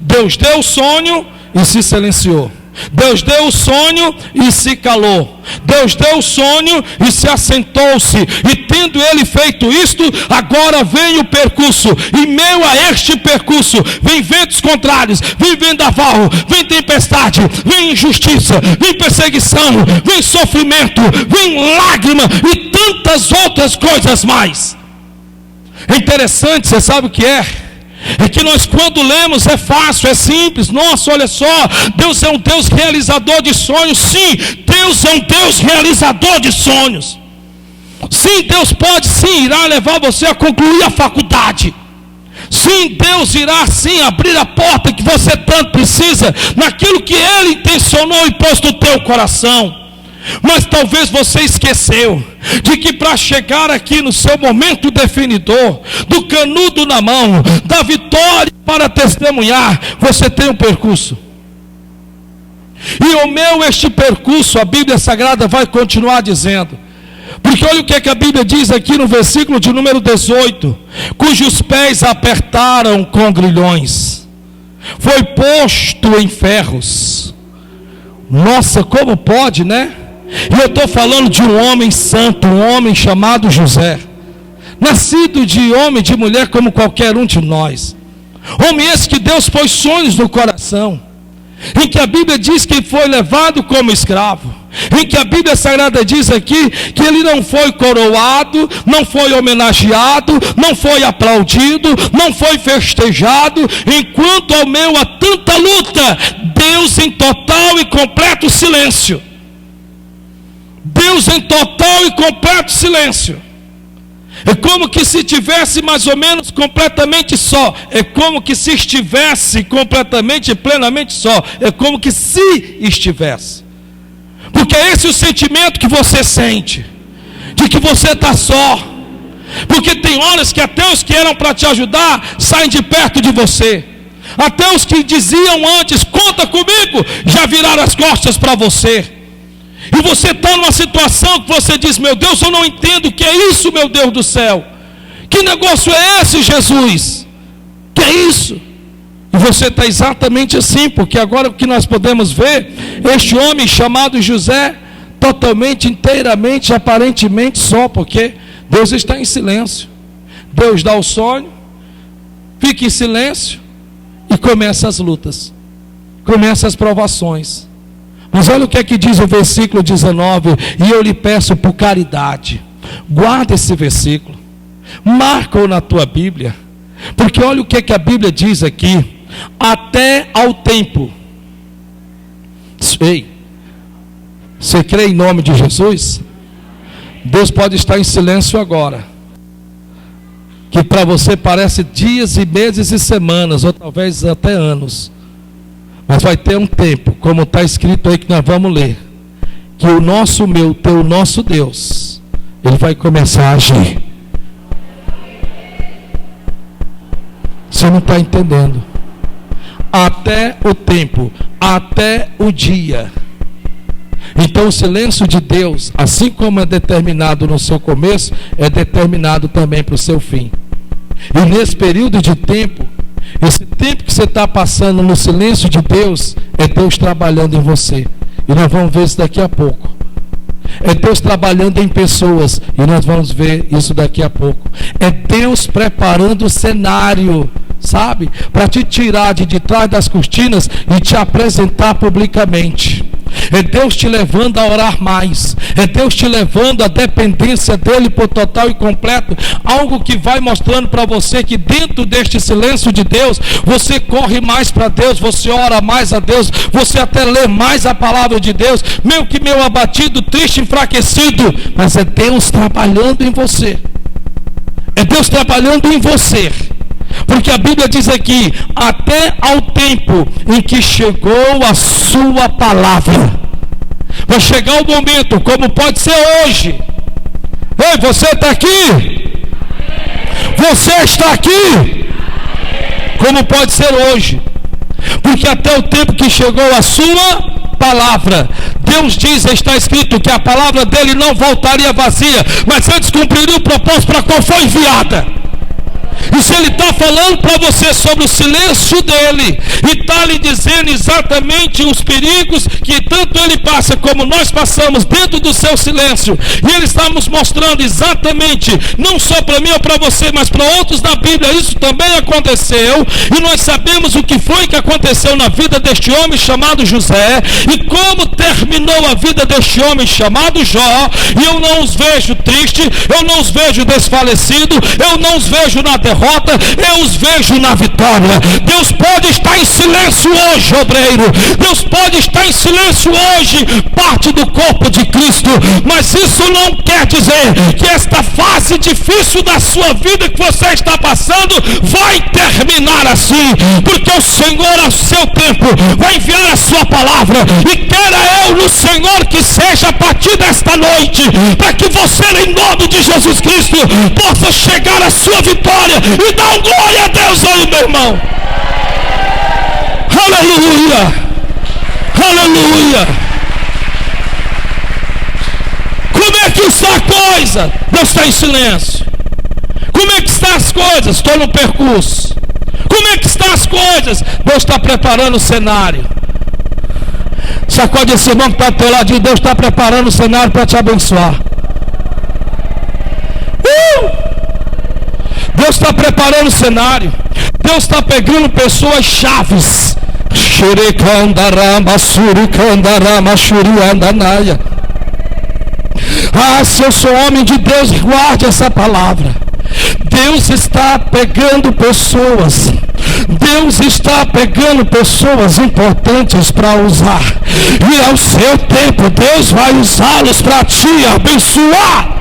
Deus deu o sonho e se silenciou. Deus deu o sonho e se calou. Deus deu o sonho e se assentou-se. E tendo ele feito isto, agora vem o percurso. E meio a este percurso, vem ventos contrários, vem vendaval, vem tempestade, vem injustiça, vem perseguição, vem sofrimento, vem lágrima e tantas outras coisas mais. É interessante, você sabe o que é? É que nós, quando lemos, é fácil, é simples. Nossa, olha só, Deus é um Deus realizador de sonhos. Sim, Deus é um Deus realizador de sonhos. Sim, Deus pode sim, irá levar você a concluir a faculdade. Sim, Deus irá sim abrir a porta que você tanto precisa, naquilo que Ele intencionou e pôs no teu coração. Mas talvez você esqueceu de que para chegar aqui no seu momento definidor, do canudo na mão, da vitória para testemunhar, você tem um percurso. E este percurso, a Bíblia Sagrada vai continuar dizendo. Porque olha o que a Bíblia diz aqui no versículo de número 18: cujos pés apertaram com grilhões, foi posto em ferros. Nossa, como pode, né? E eu estou falando de um homem santo, um homem chamado José, nascido de homem e de mulher como qualquer um de nós. Homem esse que Deus pôs sonhos no coração, em que a Bíblia diz que foi levado como escravo, em que a Bíblia Sagrada diz aqui que ele não foi coroado, não foi homenageado, não foi aplaudido, não foi festejado, enquanto ao meio a tanta luta, Deus em total e completo silêncio. Deus em total e completo silêncio. É como que se tivesse mais ou menos completamente só. É como que se estivesse completamente e plenamente só. É como que se estivesse. Porque é esse o sentimento que você sente, de que você está só. Porque tem horas que até os que eram para te ajudar saem de perto de você. Até os que diziam antes: conta comigo, já viraram as costas para você. E você está numa situação que você diz: meu Deus, eu não entendo o que é isso, meu Deus do céu. Que negócio é esse, Jesus? Que é isso? E você está exatamente assim, porque agora o que nós podemos ver, este homem chamado José, totalmente, inteiramente, aparentemente só, porque Deus está em silêncio. Deus dá o sonho, fica em silêncio e começa as lutas, começa as provações. Mas olha o que é que diz o versículo 19: e eu lhe peço por caridade, guarda esse versículo, marca-o na tua Bíblia, porque olha o que é que a Bíblia diz aqui: até ao tempo. Ei, você crê em nome de Jesus? Deus pode estar em silêncio agora, que para você parece dias e meses e semanas, ou talvez até anos. Mas vai ter um tempo, como está escrito aí que nós vamos ler, que o nosso Deus, Ele vai começar a agir. Você não está entendendo. Até o tempo, até o dia. Então o silêncio de Deus, assim como é determinado no seu começo, é determinado também para o seu fim. E nesse período de tempo, esse tempo que você está passando no silêncio de Deus, é Deus trabalhando em você. E nós vamos ver isso daqui a pouco. É Deus trabalhando em pessoas, e nós vamos ver isso daqui a pouco. É Deus preparando o cenário, sabe? Para te tirar de trás das cortinas e te apresentar publicamente. É Deus te levando a orar mais. É Deus te levando à dependência dEle por total e completo. Algo que vai mostrando para você que dentro deste silêncio de Deus, você corre mais para Deus, você ora mais a Deus, você até lê mais a palavra de Deus, meio que meio abatido, triste, enfraquecido. Mas é Deus trabalhando em você. É Deus trabalhando em você. Porque a Bíblia diz aqui, até ao tempo em que chegou a sua palavra. Vai chegar o momento, como pode ser hoje. Ei, você está aqui? Você está aqui? Como pode ser hoje. Porque até o tempo que chegou a sua palavra, Deus diz, está escrito que a palavra dele não voltaria vazia, mas antes cumpriria o propósito para qual foi enviada. E se ele está falando para você sobre o silêncio dele, e está lhe dizendo exatamente os perigos que tanto ele passa como nós passamos dentro do seu silêncio, e ele está nos mostrando exatamente, não só para mim ou para você, mas para outros na Bíblia, isso também aconteceu, e nós sabemos o que foi que aconteceu na vida deste homem chamado José, e como terminou a vida deste homem chamado Jó. E eu não os vejo tristes, eu não os vejo desfalecidos, eu não os vejo na derrota, eu os vejo na vitória. Deus pode estar em silêncio hoje, obreiro. Deus pode estar em silêncio hoje, parte do corpo de Cristo. Mas isso não quer dizer que esta fase difícil da sua vida que você está passando vai terminar assim. Porque o Senhor, ao seu tempo, vai enviar a sua palavra. E queira eu no Senhor que seja a partir desta noite, para que você, em nome de Jesus Cristo, possa chegar à sua vitória. E dá um glória a Deus aí, meu irmão. Aleluia. Aleluia. Como é que está a coisa? Deus está em silêncio. Como é que estão as coisas? Estou no percurso. Como é que estão as coisas? Deus está preparando o cenário. Sacode esse irmão que está do teu lado, Deus está preparando o cenário para te abençoar. Deus está preparando o cenário. Deus está pegando pessoas chaves. Ah, se eu sou homem de Deus, guarde essa palavra. Deus está pegando pessoas. Deus está pegando pessoas importantes para usar. E ao seu tempo, Deus vai usá-los para te abençoar.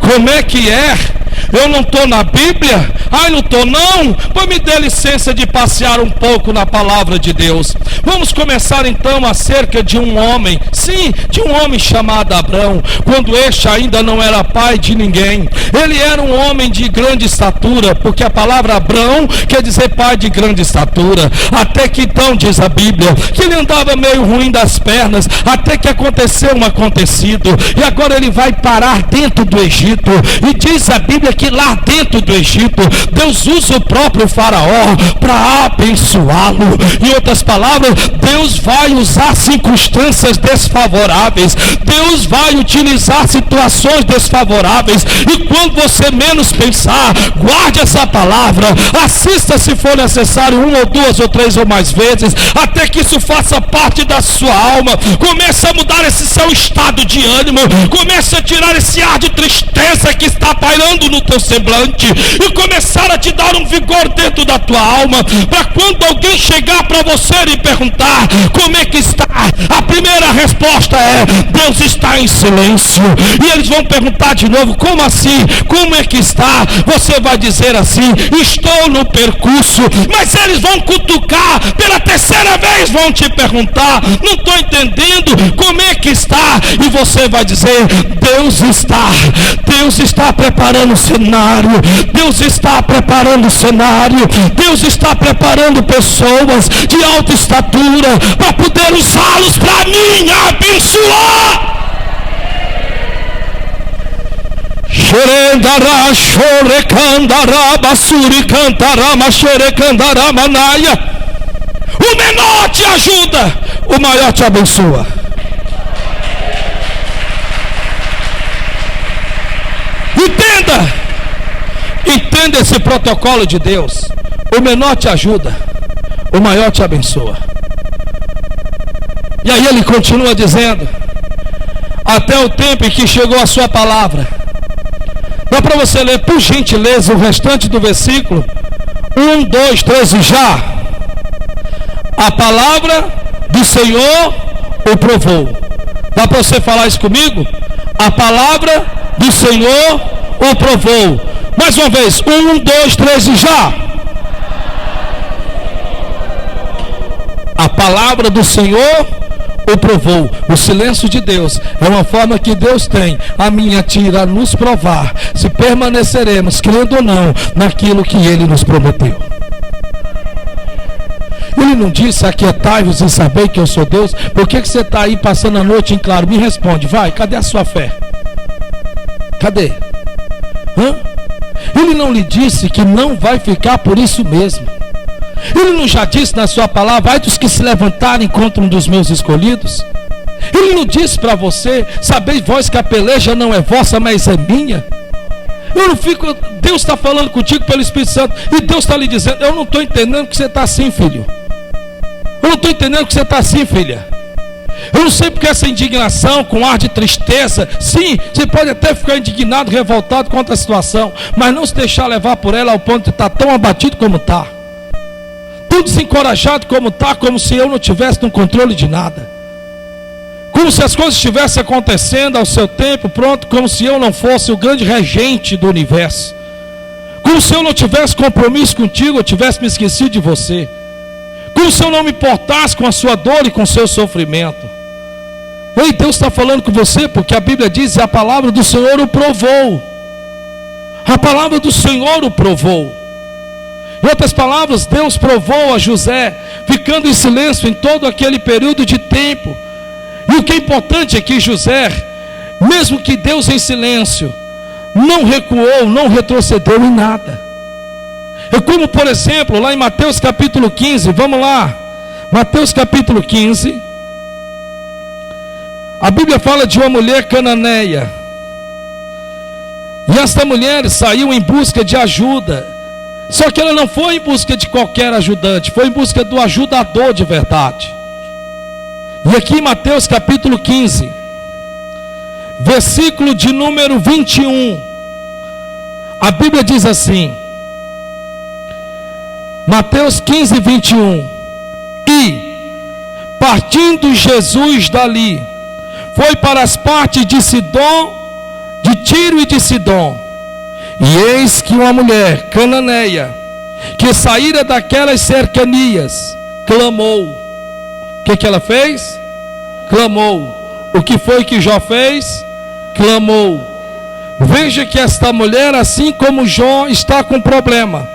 Como é que é? Eu não estou na Bíblia? Ai, não estou não? Pois me dê licença de passear um pouco na palavra de Deus. Vamos começar então acerca de um homem, sim, de um homem chamado Abrão, quando este ainda não era pai de ninguém. Ele era um homem de grande estatura, porque a palavra Abrão quer dizer pai de grande estatura. Até que então, diz a Bíblia, que ele andava meio ruim das pernas, até que aconteceu um acontecido, e agora ele vai parar dentro do Egito, e diz a Bíblia que lá dentro do Egito, Deus usa o próprio faraó para abençoá-lo. Em outras palavras, Deus vai usar circunstâncias desfavoráveis, Deus vai utilizar situações desfavoráveis, e quando você menos pensar, guarde essa palavra, assista se for necessário 1 ou 2 ou 3 ou mais vezes, até que isso faça parte da sua alma. Comece a mudar esse seu estado de ânimo, comece a tirar esse ar de tristeza que está pairando no teu semblante, e começar a te dar um vigor dentro da tua alma, para quando alguém chegar para você e perguntar como é que está, a primeira resposta é: Deus está em silêncio. E eles vão perguntar de novo: como assim? Como é que está? Você vai dizer assim: estou no percurso. Mas eles vão cutucar pela terceira vez, vão te perguntar: não estou entendendo, como é que está? E você vai dizer: Deus está preparando o cenário, Deus está preparando o cenário, Deus está preparando pessoas de alta estatura para poder usá-los para mim abençoar. Xerendará, xorecandará, basuri cantará, xerecandará, manaia. O menor te ajuda, o maior te abençoa. Entenda esse protocolo de Deus. O menor te ajuda, o maior te abençoa. E aí ele continua dizendo: até o tempo em que chegou a sua palavra. Dá para você ler, por gentileza, o restante do versículo? 1, 2, 3 e já. A palavra do Senhor o provou. Dá para você falar isso comigo? A palavra do Senhor o provou. Mais uma vez, 1, 2, 3 e já. A palavra do Senhor o provou. O silêncio de Deus é uma forma que Deus tem a minha tira a nos provar se permaneceremos, crendo ou não, naquilo que Ele nos prometeu. Ele não disse: aquietai-vos e sabei que eu sou Deus. Por que você está aí passando a noite em claro? Me responde, vai, cadê a sua fé? Cadê? Ele não lhe disse que não vai ficar por isso mesmo. Ele não já disse na sua palavra: ai dos que se levantarem contra um dos meus escolhidos? Ele não disse para você: sabeis vós que a peleja não é vossa, mas é minha? Eu não fico, Deus está falando contigo pelo Espírito Santo, e Deus está lhe dizendo: eu não estou entendendo que você está assim, filho. Eu não estou entendendo que você está assim, filha. Eu não sei porque essa indignação com ar de tristeza. Sim, você pode até ficar indignado, revoltado contra a situação, mas não se deixar levar por ela ao ponto de estar tão abatido como está, tão desencorajado como está, como se eu não tivesse no controle de nada, como se as coisas estivessem acontecendo ao seu tempo, pronto, como se eu não fosse o grande regente do universo, como se eu não tivesse compromisso contigo, eu tivesse me esquecido de você, como se eu não me importasse com a sua dor e com o seu sofrimento. Ei, Deus está falando com você, porque a Bíblia diz: a palavra do Senhor o provou. A palavra do Senhor o provou. Em outras palavras, Deus provou a José, ficando em silêncio em todo aquele período de tempo. E o que é importante é que José, mesmo que Deus em silêncio, não recuou, não retrocedeu em nada. É como, por exemplo, lá em Mateus capítulo 15, vamos lá, Mateus capítulo 15, a Bíblia fala de uma mulher cananeia, e esta mulher saiu em busca de ajuda, só que ela não foi em busca de qualquer ajudante, foi em busca do ajudador de verdade. E aqui em Mateus capítulo 15, versículo de número 21, a Bíblia diz assim, Mateus 15, 21, e partindo Jesus dali, foi para as partes de Sidom, de Tiro e de Sidom, e eis que uma mulher cananeia, que saíra daquelas cercanias, clamou. O que ela fez? Clamou. O que foi que Jó fez? Clamou. Veja que esta mulher, assim como Jó, está com problema.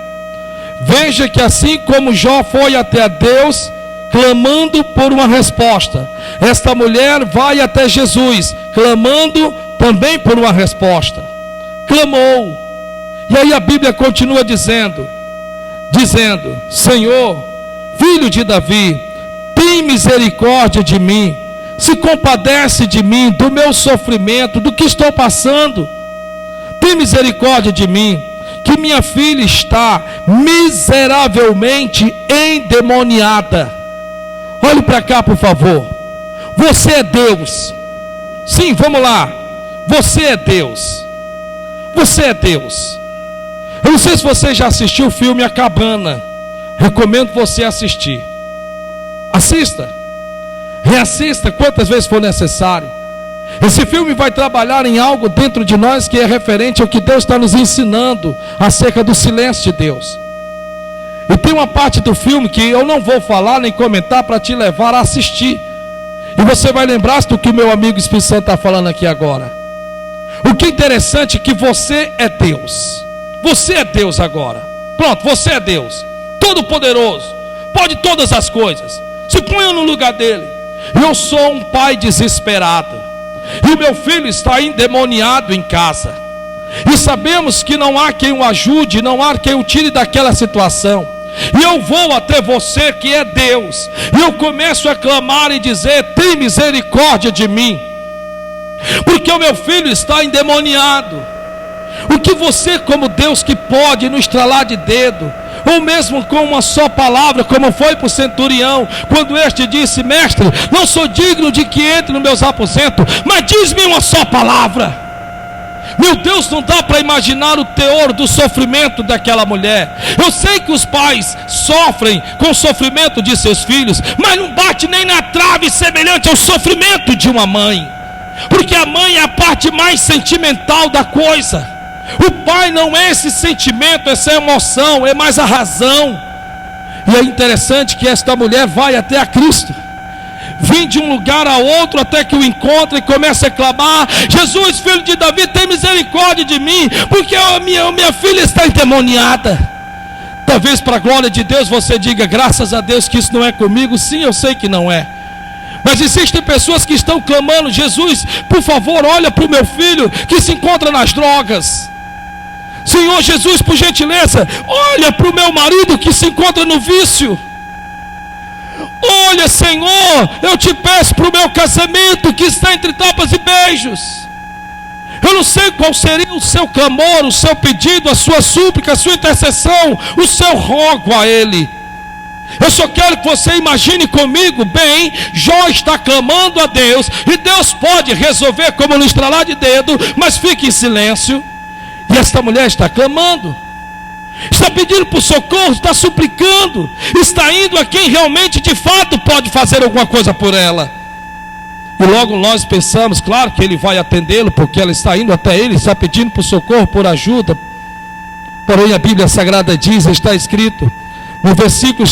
Veja que assim como Jó foi até a Deus, clamando por uma resposta, esta mulher vai até Jesus, clamando também por uma resposta. Clamou. E aí a Bíblia continua dizendo, Senhor, filho de Davi, tem misericórdia de mim, se compadece de mim, do meu sofrimento, do que estou passando. Tem misericórdia de mim, que minha filha está miseravelmente endemoniada. Olhe para cá, por favor. Você é Deus. Sim, vamos lá. Você é Deus. Você é Deus. Eu não sei se você já assistiu o filme A Cabana. recomendo você assistir. Assista, reassista quantas vezes for necessário. Esse filme vai trabalhar em algo dentro de nós que é referente ao que Deus está nos ensinando acerca do silêncio de Deus. E tem uma parte do filme que eu não vou falar nem comentar para te levar a assistir. E você vai lembrar do que o meu amigo Espírito Santo está falando aqui agora. O que é interessante é que você é Deus. Você é Deus agora. Pronto, você é Deus. Todo poderoso. Pode todas as coisas. Se ponha no lugar dele. Eu sou um pai desesperado. E o meu filho está endemoniado em casa. E sabemos que não há quem o ajude, não há quem o tire daquela situação. E eu vou até você que é Deus. E eu começo a clamar e dizer: tem misericórdia de mim, porque o meu filho está endemoniado. O que você, como Deus que pode, no estralar de dedo, ou mesmo com uma só palavra, como foi para o centurião, quando este disse: mestre, não sou digno de que entre nos meus aposentos, mas diz-me uma só palavra. Meu Deus, não dá para imaginar o teor do sofrimento daquela mulher. Eu sei que os pais sofrem com o sofrimento de seus filhos, mas não bate nem na trave semelhante ao sofrimento de uma mãe, porque a mãe é a parte mais sentimental da coisa. O pai não é esse sentimento, essa emoção, é mais a razão. E é interessante que esta mulher vai até a Cristo, vem de um lugar a outro até que o encontra e começa a clamar: Jesus, filho de Davi, tem misericórdia de mim, porque a minha filha está endemoniada. Talvez para a glória de Deus você diga: graças a Deus que isso não é comigo. Sim, eu sei que não é. Mas existem pessoas que estão clamando: Jesus, por favor, olha para o meu filho que se encontra nas drogas. Senhor Jesus, por gentileza, olha para o meu marido que se encontra no vício. Olha, Senhor, eu te peço para o meu casamento que está entre tapas e beijos. Eu não sei qual seria o seu clamor, o seu pedido, a sua súplica, a sua intercessão, o seu rogo a Ele. Eu só quero que você imagine comigo bem: Jó está clamando a Deus, e Deus pode resolver como no estralar de dedo, mas fique em silêncio. E esta mulher está clamando, está pedindo por socorro, está suplicando, está indo a quem realmente de fato pode fazer alguma coisa por ela. E logo nós pensamos, claro que ele vai atendê-lo, porque ela está indo até ele, está pedindo por socorro, por ajuda. Porém a Bíblia Sagrada diz, está escrito, no versículo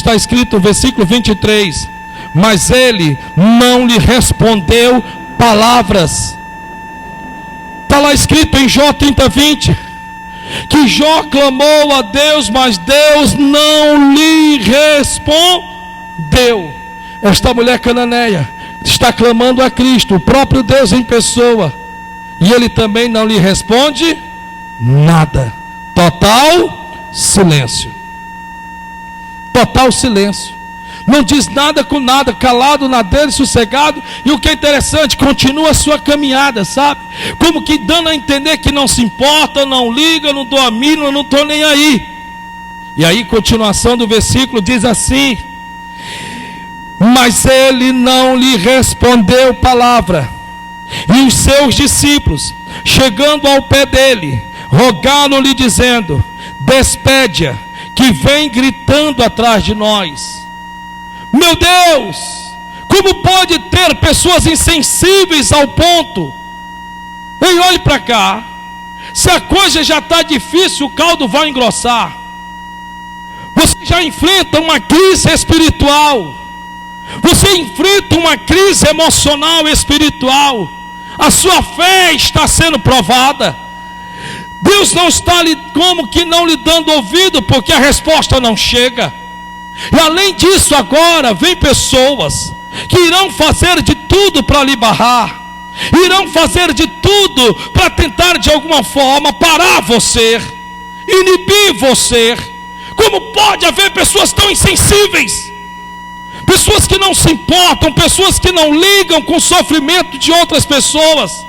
23, mas ele não lhe respondeu palavras. Está lá escrito em Jó 30:20, que Jó clamou a Deus, mas Deus não lhe respondeu. Esta mulher cananeia está clamando a Cristo, o próprio Deus em pessoa, e Ele também não lhe responde nada. Total silêncio. Total silêncio. Não diz nada com nada, calado na dele, sossegado. E o que é interessante, continua a sua caminhada, sabe? Como que dando a entender que não se importa, não liga, não dou a mínima, não estou nem aí. E aí, continuação do versículo diz assim: mas ele não lhe respondeu palavra. E os seus discípulos, chegando ao pé dele, rogaram-lhe dizendo: despede-a, que vem gritando atrás de nós. Meu Deus, como pode ter pessoas insensíveis ao ponto? Ei, olhe para cá. Se a coisa já está difícil, o caldo vai engrossar. Você já enfrenta uma crise espiritual, você enfrenta uma crise emocional espiritual. A sua fé está sendo provada. Deus não está como que não lhe dando ouvido, porque a resposta não chega. E além disso, agora vem pessoas que irão fazer de tudo para lhe barrar, irão fazer de tudo para tentar de alguma forma parar você, inibir você. Como pode haver pessoas tão insensíveis? Pessoas que não se importam, pessoas que não ligam com o sofrimento de outras pessoas,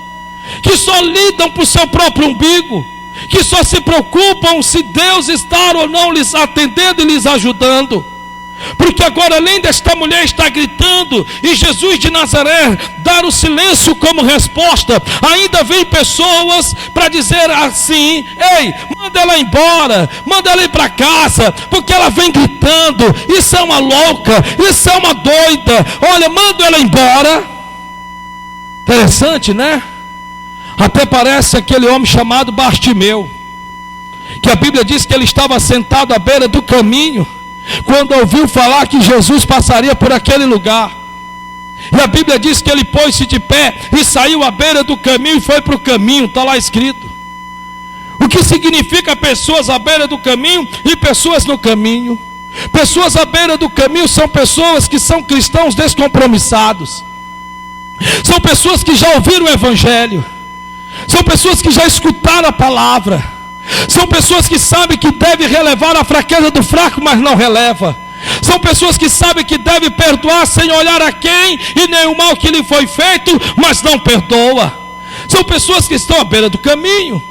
que só lidam para o seu próprio umbigo, que só se preocupam se Deus está ou não lhes atendendo e lhes ajudando. Porque agora, além desta mulher estar gritando e Jesus de Nazaré dar o silêncio como resposta, ainda vem pessoas para dizer assim: ei, manda ela embora, manda ela ir para casa, porque ela vem gritando, isso é uma louca, isso é uma doida, olha, manda ela embora. Interessante, né? Até parece aquele homem chamado Bartimeu, que a Bíblia diz que ele estava sentado à beira do caminho, quando ouviu falar que Jesus passaria por aquele lugar. E a Bíblia diz que ele pôs-se de pé e saiu à beira do caminho e foi para o caminho. Está lá escrito. O que significa pessoas à beira do caminho e pessoas no caminho? Pessoas à beira do caminho são pessoas que são cristãos descompromissados, são pessoas que já ouviram o Evangelho, são pessoas que já escutaram a palavra, são pessoas que sabem que deve relevar a fraqueza do fraco, mas não releva. São pessoas que sabem que deve perdoar sem olhar a quem e nem o mal que lhe foi feito, mas não perdoa. São pessoas que estão à beira do caminho.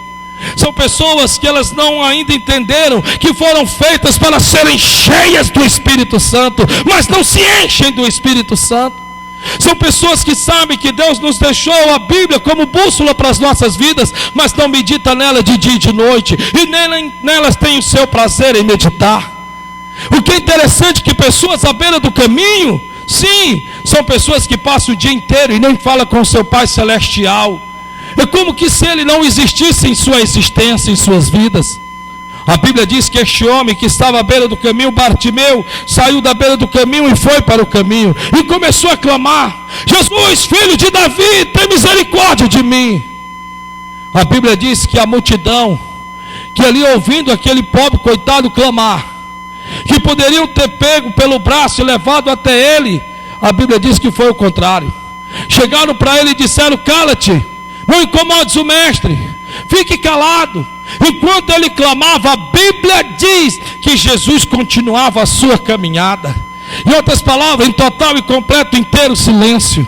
São pessoas que elas não ainda entenderam que foram feitas para serem cheias do Espírito Santo, mas não se enchem do Espírito Santo. São pessoas que sabem que Deus nos deixou a Bíblia como bússola para as nossas vidas, mas não medita nela de dia e de noite, e nelas tem o seu prazer em meditar. O que é interessante é que pessoas à beira do caminho, sim, são pessoas que passam o dia inteiro e nem falam com o seu Pai Celestial. É como que se ele não existisse em sua existência, em suas vidas. A Bíblia diz que este homem que estava à beira do caminho, Bartimeu, saiu da beira do caminho e foi para o caminho, e começou a clamar: Jesus, filho de Davi, tem misericórdia de mim. A Bíblia diz que a multidão, que ali ouvindo aquele pobre coitado clamar, que poderiam ter pego pelo braço e levado até ele, a Bíblia diz que foi o contrário. Chegaram para ele e disseram: cala-te, não incomodes o mestre, fique calado. Enquanto ele clamava, a Bíblia diz que Jesus continuava a sua caminhada. Em outras palavras, em total e completo, inteiro silêncio.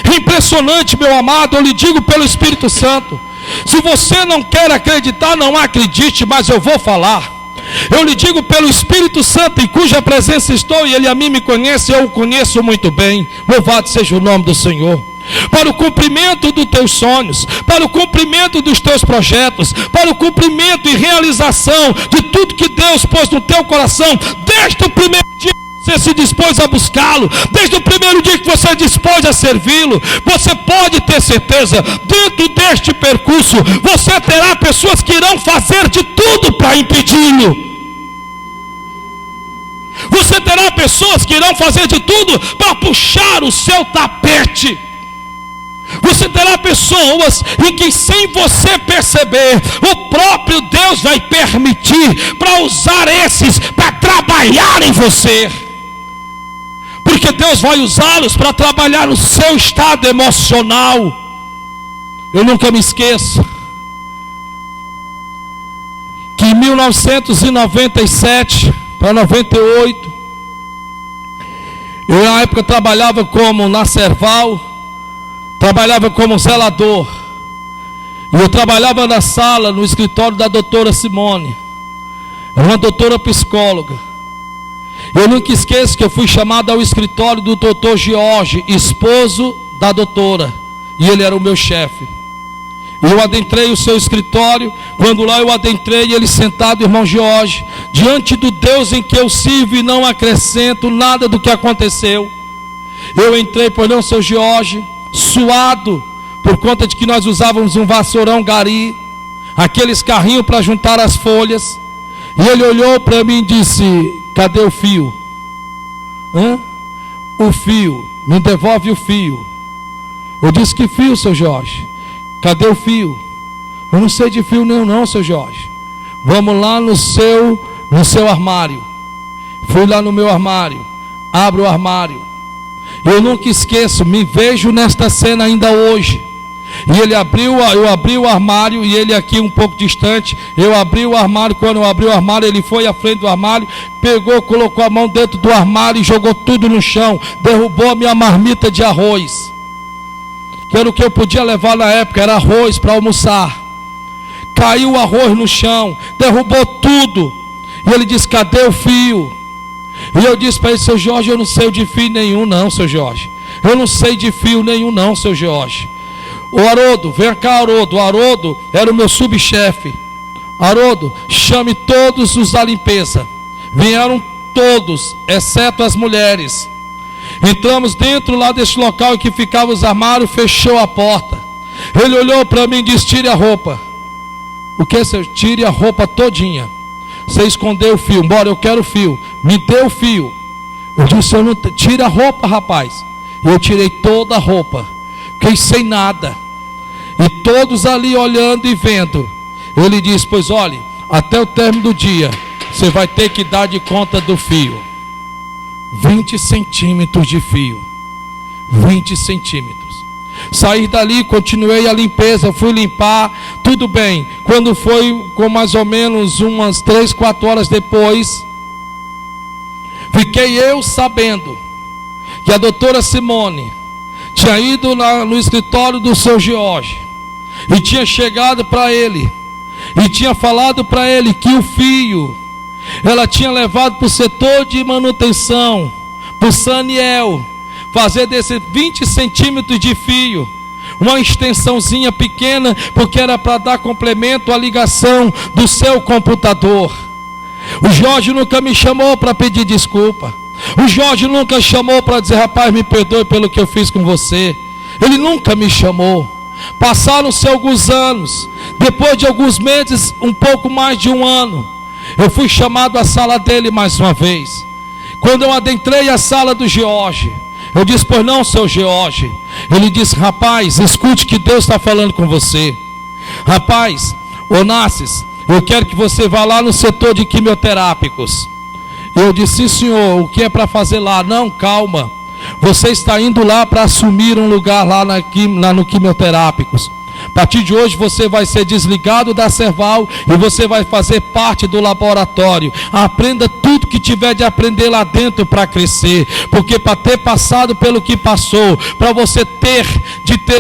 É impressionante, meu amado, eu lhe digo pelo Espírito Santo. Se você não quer acreditar, não acredite, mas eu vou falar. Eu lhe digo pelo Espírito Santo, em cuja presença estou, e ele a mim me conhece, eu o conheço muito bem. Louvado seja o nome do Senhor. Para o cumprimento dos teus sonhos, para o cumprimento dos teus projetos, para o cumprimento e realização de tudo que Deus pôs no teu coração, desde o primeiro dia que você se dispôs a buscá-lo, desde o primeiro dia que você dispôs a servi-lo, você pode ter certeza, dentro deste percurso, você terá pessoas que irão fazer de tudo para impedi-lo. Você terá pessoas que irão fazer de tudo para puxar o seu tapete. Você terá pessoas em que, sem você perceber, o próprio Deus vai permitir para usar esses para trabalhar em você. Porque Deus vai usá-los para trabalhar no seu estado emocional. Eu nunca me esqueço que em 1997 para 98, eu na época trabalhava como na Serval, trabalhava como zelador, e eu trabalhava na sala, no escritório da doutora Simone, era uma doutora psicóloga. Eu nunca esqueço que eu fui chamado ao escritório do doutor George, esposo da doutora, e ele era o meu chefe. Eu adentrei o seu escritório. Quando lá eu adentrei, ele sentado, irmão George, diante do Deus em que eu sirvo e não acrescento nada do que aconteceu. Eu entrei, pois não, seu George, suado, por conta de que nós usávamos um vassourão gari, aqueles carrinhos para juntar as folhas. E ele olhou para mim e disse: cadê o fio? O fio, me devolve o fio. Eu disse: que fio, seu Jorge? Cadê o fio? Eu não sei de fio nenhum não, seu Jorge. Vamos lá no seu armário. Fui lá no meu armário, abro o armário. Eu nunca esqueço, me vejo nesta cena ainda hoje. E eu abri o armário, e ele aqui um pouco distante. Eu abri o armário. Quando eu abri o armário, ele foi à frente do armário, pegou, colocou a mão dentro do armário e jogou tudo no chão. Derrubou a minha marmita de arroz, que era o que eu podia levar na época, era arroz para almoçar. Caiu o arroz no chão, derrubou tudo. E ele disse: cadê o fio? E eu disse para ele: seu Jorge, eu não sei de fio nenhum não, seu Jorge. Eu não sei de fio nenhum não, seu Jorge. O Haroldo, vem cá, Haroldo. O Haroldo era o meu subchefe. Haroldo, chame todos os da limpeza. Vieram todos, exceto as mulheres. Entramos dentro lá desse local em que ficavam os armários, fechou a porta. Ele olhou para mim e disse: tire a roupa. O que, senhor? Tire a roupa todinha. Você escondeu o fio. Bora, eu quero o fio. Me dê o fio. Eu disse: eu não tire a roupa, rapaz. Eu tirei toda a roupa. Fiquei sem nada. E todos ali olhando e vendo. Ele disse: pois olhe, até o término do dia, você vai ter que dar de conta do fio. 20 centímetros de fio. 20 centímetros. Saí dali, continuei a limpeza, fui limpar, tudo bem. Quando foi com mais ou menos umas 3, 4 horas depois, fiquei eu sabendo que a doutora Simone tinha ido lá no escritório do seu Jorge e tinha chegado para ele e tinha falado para ele que o fio ela tinha levado para o setor de manutenção, para o Saniel, fazer desses 20 centímetros de fio uma extensãozinha pequena, porque era para dar complemento à ligação do seu computador. O Jorge nunca me chamou para pedir desculpa. O Jorge nunca chamou para dizer: rapaz, me perdoe pelo que eu fiz com você. Ele nunca me chamou. Passaram-se alguns anos. Depois de alguns meses, um pouco mais de um ano, eu fui chamado à sala dele mais uma vez. Quando eu adentrei a sala do Jorge, eu disse: pois não, seu Jorge. Ele disse: rapaz, escute que Deus está falando com você. Rapaz, Onassis, eu quero que você vá lá no setor de quimioterápicos. Eu disse: sim, senhor, o que é para fazer lá? Não, calma, você está indo lá para assumir um lugar lá no quimioterápicos. A partir de hoje você vai ser desligado da Serval e você vai fazer parte do laboratório. Aprenda tudo que tiver de aprender lá dentro para crescer. Porque para ter passado pelo que passou, para você ter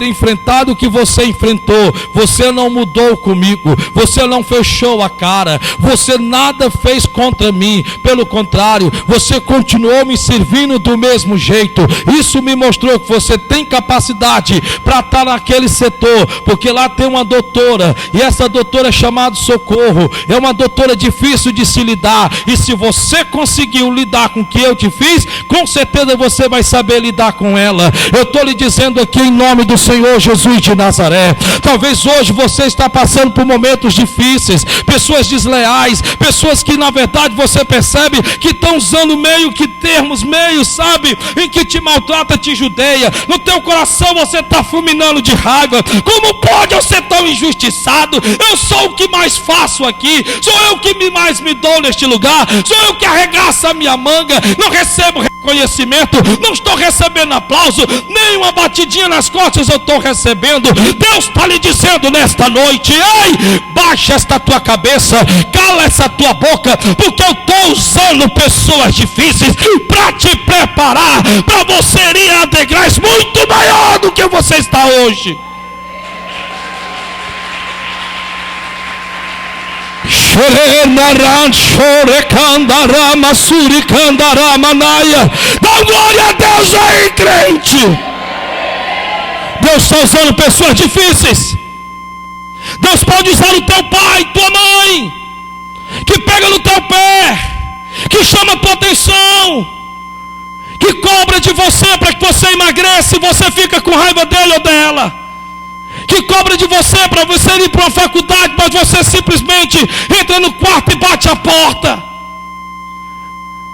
enfrentado o que você enfrentou, você não mudou comigo, você não fechou a cara, você nada fez contra mim. Pelo contrário, você continuou me servindo do mesmo jeito. Isso me mostrou que você tem capacidade para estar naquele setor, porque lá tem uma doutora, e essa doutora é chamada Socorro. É uma doutora difícil de se lidar, e se você conseguiu lidar com o que eu te fiz, com certeza você vai saber lidar com ela. Eu estou lhe dizendo aqui em nome do Senhor Jesus de Nazaré. Talvez hoje você está passando por momentos difíceis, pessoas desleais, pessoas que na verdade você percebe que estão usando meio que termos, sabe, em que te maltrata, te judeia. No teu coração você está fulminando de raiva. Como pode eu ser tão injustiçado? Eu sou o que mais faço aqui, sou eu que mais me dou neste lugar, sou eu que arregaço a minha manga, não recebo reconhecimento, não estou recebendo aplauso, nem uma batidinha nas costas eu estou recebendo. Deus está lhe dizendo nesta noite: ei, baixa esta tua cabeça, cala essa tua boca, porque eu estou usando pessoas difíceis para te preparar, para você ir a degraus muito maior do que você está hoje. Dá glória a Deus aí, crente. Deus está usando pessoas difíceis. Deus pode usar o teu pai, tua mãe, que pega no teu pé, que chama a tua atenção, que cobra de você para que você emagreça e você fica com raiva dele ou dela, que cobra de você para você ir para uma faculdade, mas você simplesmente entra no quarto e bate a porta.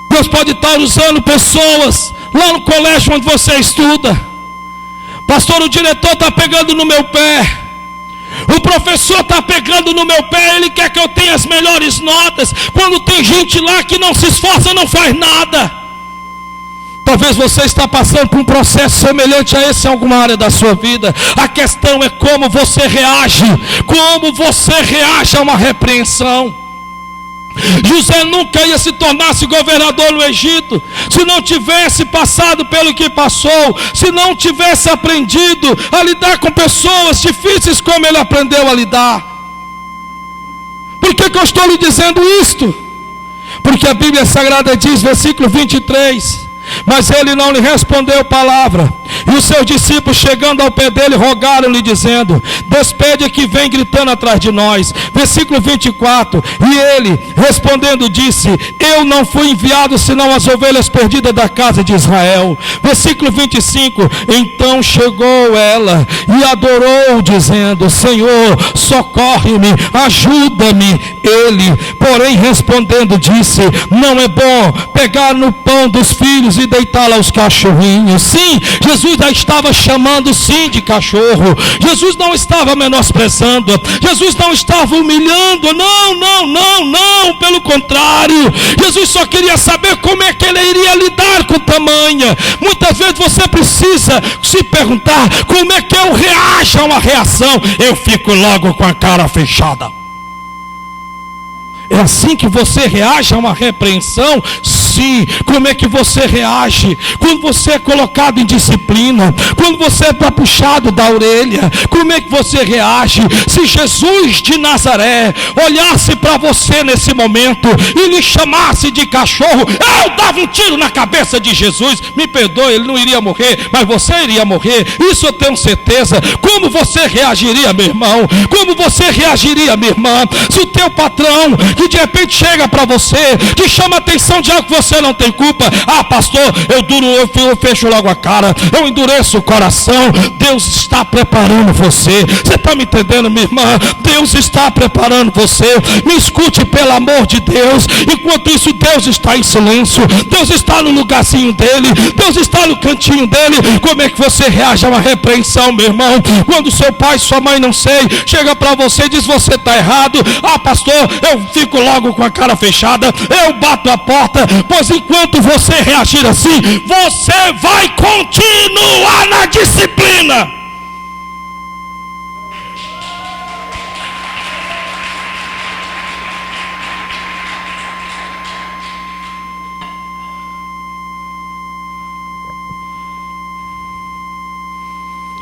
Deus pode estar usando pessoas lá no colégio onde você estuda. Pastor, o diretor está pegando no meu pé, o professor está pegando no meu pé, ele quer que eu tenha as melhores notas, quando tem gente lá que não se esforça, não faz nada. Talvez você está passando por um processo semelhante a esse em alguma área da sua vida. A questão é como você reage a uma repreensão. José nunca ia se tornar governador no Egito se não tivesse passado pelo que passou, se não tivesse aprendido a lidar com pessoas difíceis como ele aprendeu a lidar. Por que eu estou lhe dizendo isto? Porque a Bíblia Sagrada diz, versículo 23, mas ele não lhe respondeu palavra. E os seus discípulos, chegando ao pé dele, rogaram-lhe, dizendo: despede que vem gritando atrás de nós. Versículo 24, e ele respondendo disse: eu não fui enviado senão as ovelhas perdidas da casa de Israel. Versículo 25, então chegou ela e adorou, dizendo: Senhor, socorre-me, ajuda-me. Ele, porém, respondendo disse: não é bom pegar no pão dos filhos e deitá-la aos cachorrinhos. Sim, Jesus já estava chamando sim de cachorro. Jesus não estava menosprezando, Jesus não estava humilhando, não, pelo contrário, Jesus só queria saber como é que ele iria lidar com tamanha. Muitas vezes você precisa se perguntar: como é que eu reajo a uma reação? Eu fico logo com a cara fechada. É assim que você reage a uma repreensão? Sim. Como é que você reage quando você é colocado em disciplina? Quando você é puxado da orelha? Como é que você reage? Se Jesus de Nazaré olhasse para você nesse momento e lhe chamasse de cachorro, eu dava um tiro na cabeça de Jesus. Me perdoe, ele não iria morrer, mas você iria morrer. Isso eu tenho certeza. Como você reagiria, meu irmão? Como você reagiria, minha irmã? Se o teu patrão, que de repente chega para você, que chama a atenção de algo que você não tem culpa: ah, pastor, eu fecho logo a cara, eu endureço o coração. Deus está preparando você. Você está me entendendo, minha irmã? Deus está preparando você. Me escute, pelo amor de Deus. Enquanto isso, Deus está em silêncio, Deus está no lugarzinho dele, Deus está no cantinho dele. Como é que você reage a uma repreensão, meu irmão? Quando seu pai, sua mãe, não sei, chega para você e diz: você está errado. Ah, pastor, eu fico logo com a cara fechada, eu bato a porta. Pois enquanto você reagir assim, você vai continuar na disciplina.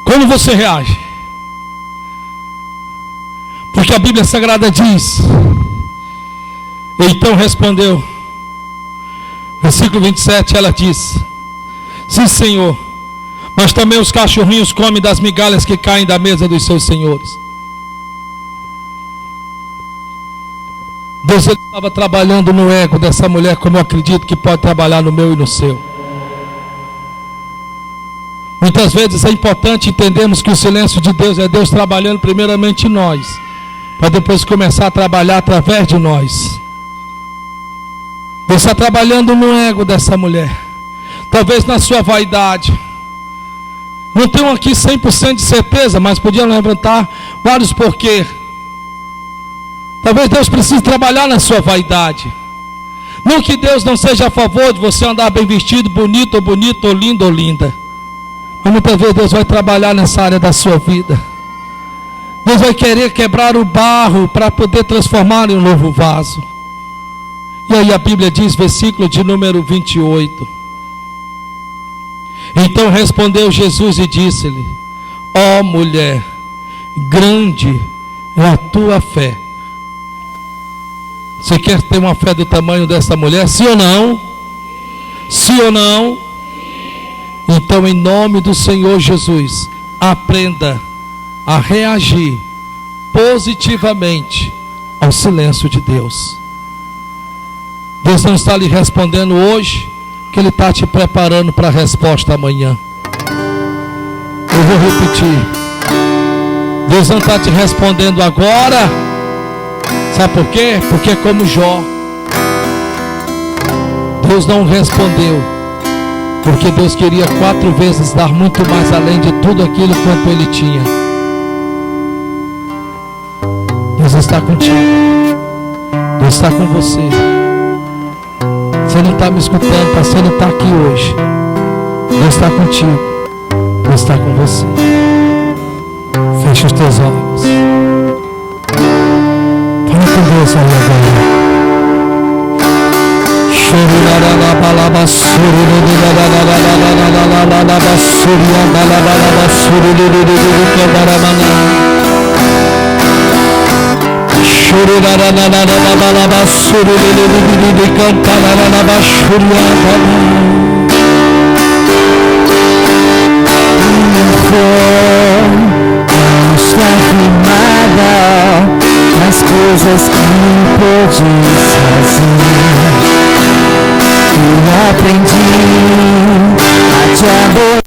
Como você reage? Porque a Bíblia Sagrada diz: então respondeu, versículo 27, ela diz: sim, Senhor, mas também os cachorrinhos comem das migalhas que caem da mesa dos seus senhores. Deus, ele estava trabalhando no ego dessa mulher, como eu acredito que pode trabalhar no meu e no seu. Muitas vezes é importante entendermos que o silêncio de Deus é Deus trabalhando primeiramente em nós, para depois começar a trabalhar através de nós. Deus está trabalhando no ego dessa mulher, talvez na sua vaidade. Não tenho aqui 100% de certeza, mas podiam levantar vários porquê. Talvez Deus precise trabalhar na sua vaidade. Não que Deus não seja a favor de você andar bem vestido, bonito, ou lindo, ou linda. Mas muitas vezes Deus vai trabalhar nessa área da sua vida. Deus vai querer quebrar o barro para poder transformar em um novo vaso. E aí a Bíblia diz, versículo de número 28. Então respondeu Jesus e disse-lhe: ó mulher, grande é a tua fé. Você quer ter uma fé do tamanho dessa mulher? Sim ou não? Sim ou não? Então, em nome do Senhor Jesus, aprenda a reagir positivamente ao silêncio de Deus. Deus não está lhe respondendo hoje, que Ele está te preparando para a resposta amanhã. Eu vou repetir. Deus não está te respondendo agora. Sabe por quê? Porque é como Jó. Deus não respondeu porque Deus queria 4 vezes dar muito mais além de tudo aquilo quanto Ele tinha. Deus está contigo. Deus está com você. Você não está me escutando, você não está aqui hoje. Deus está contigo. Deus está com você. Feche os teus olhos. Fala com Deus aí agora. Está firmada nas coisas que podes fazer. Eu aprendi a te adorar.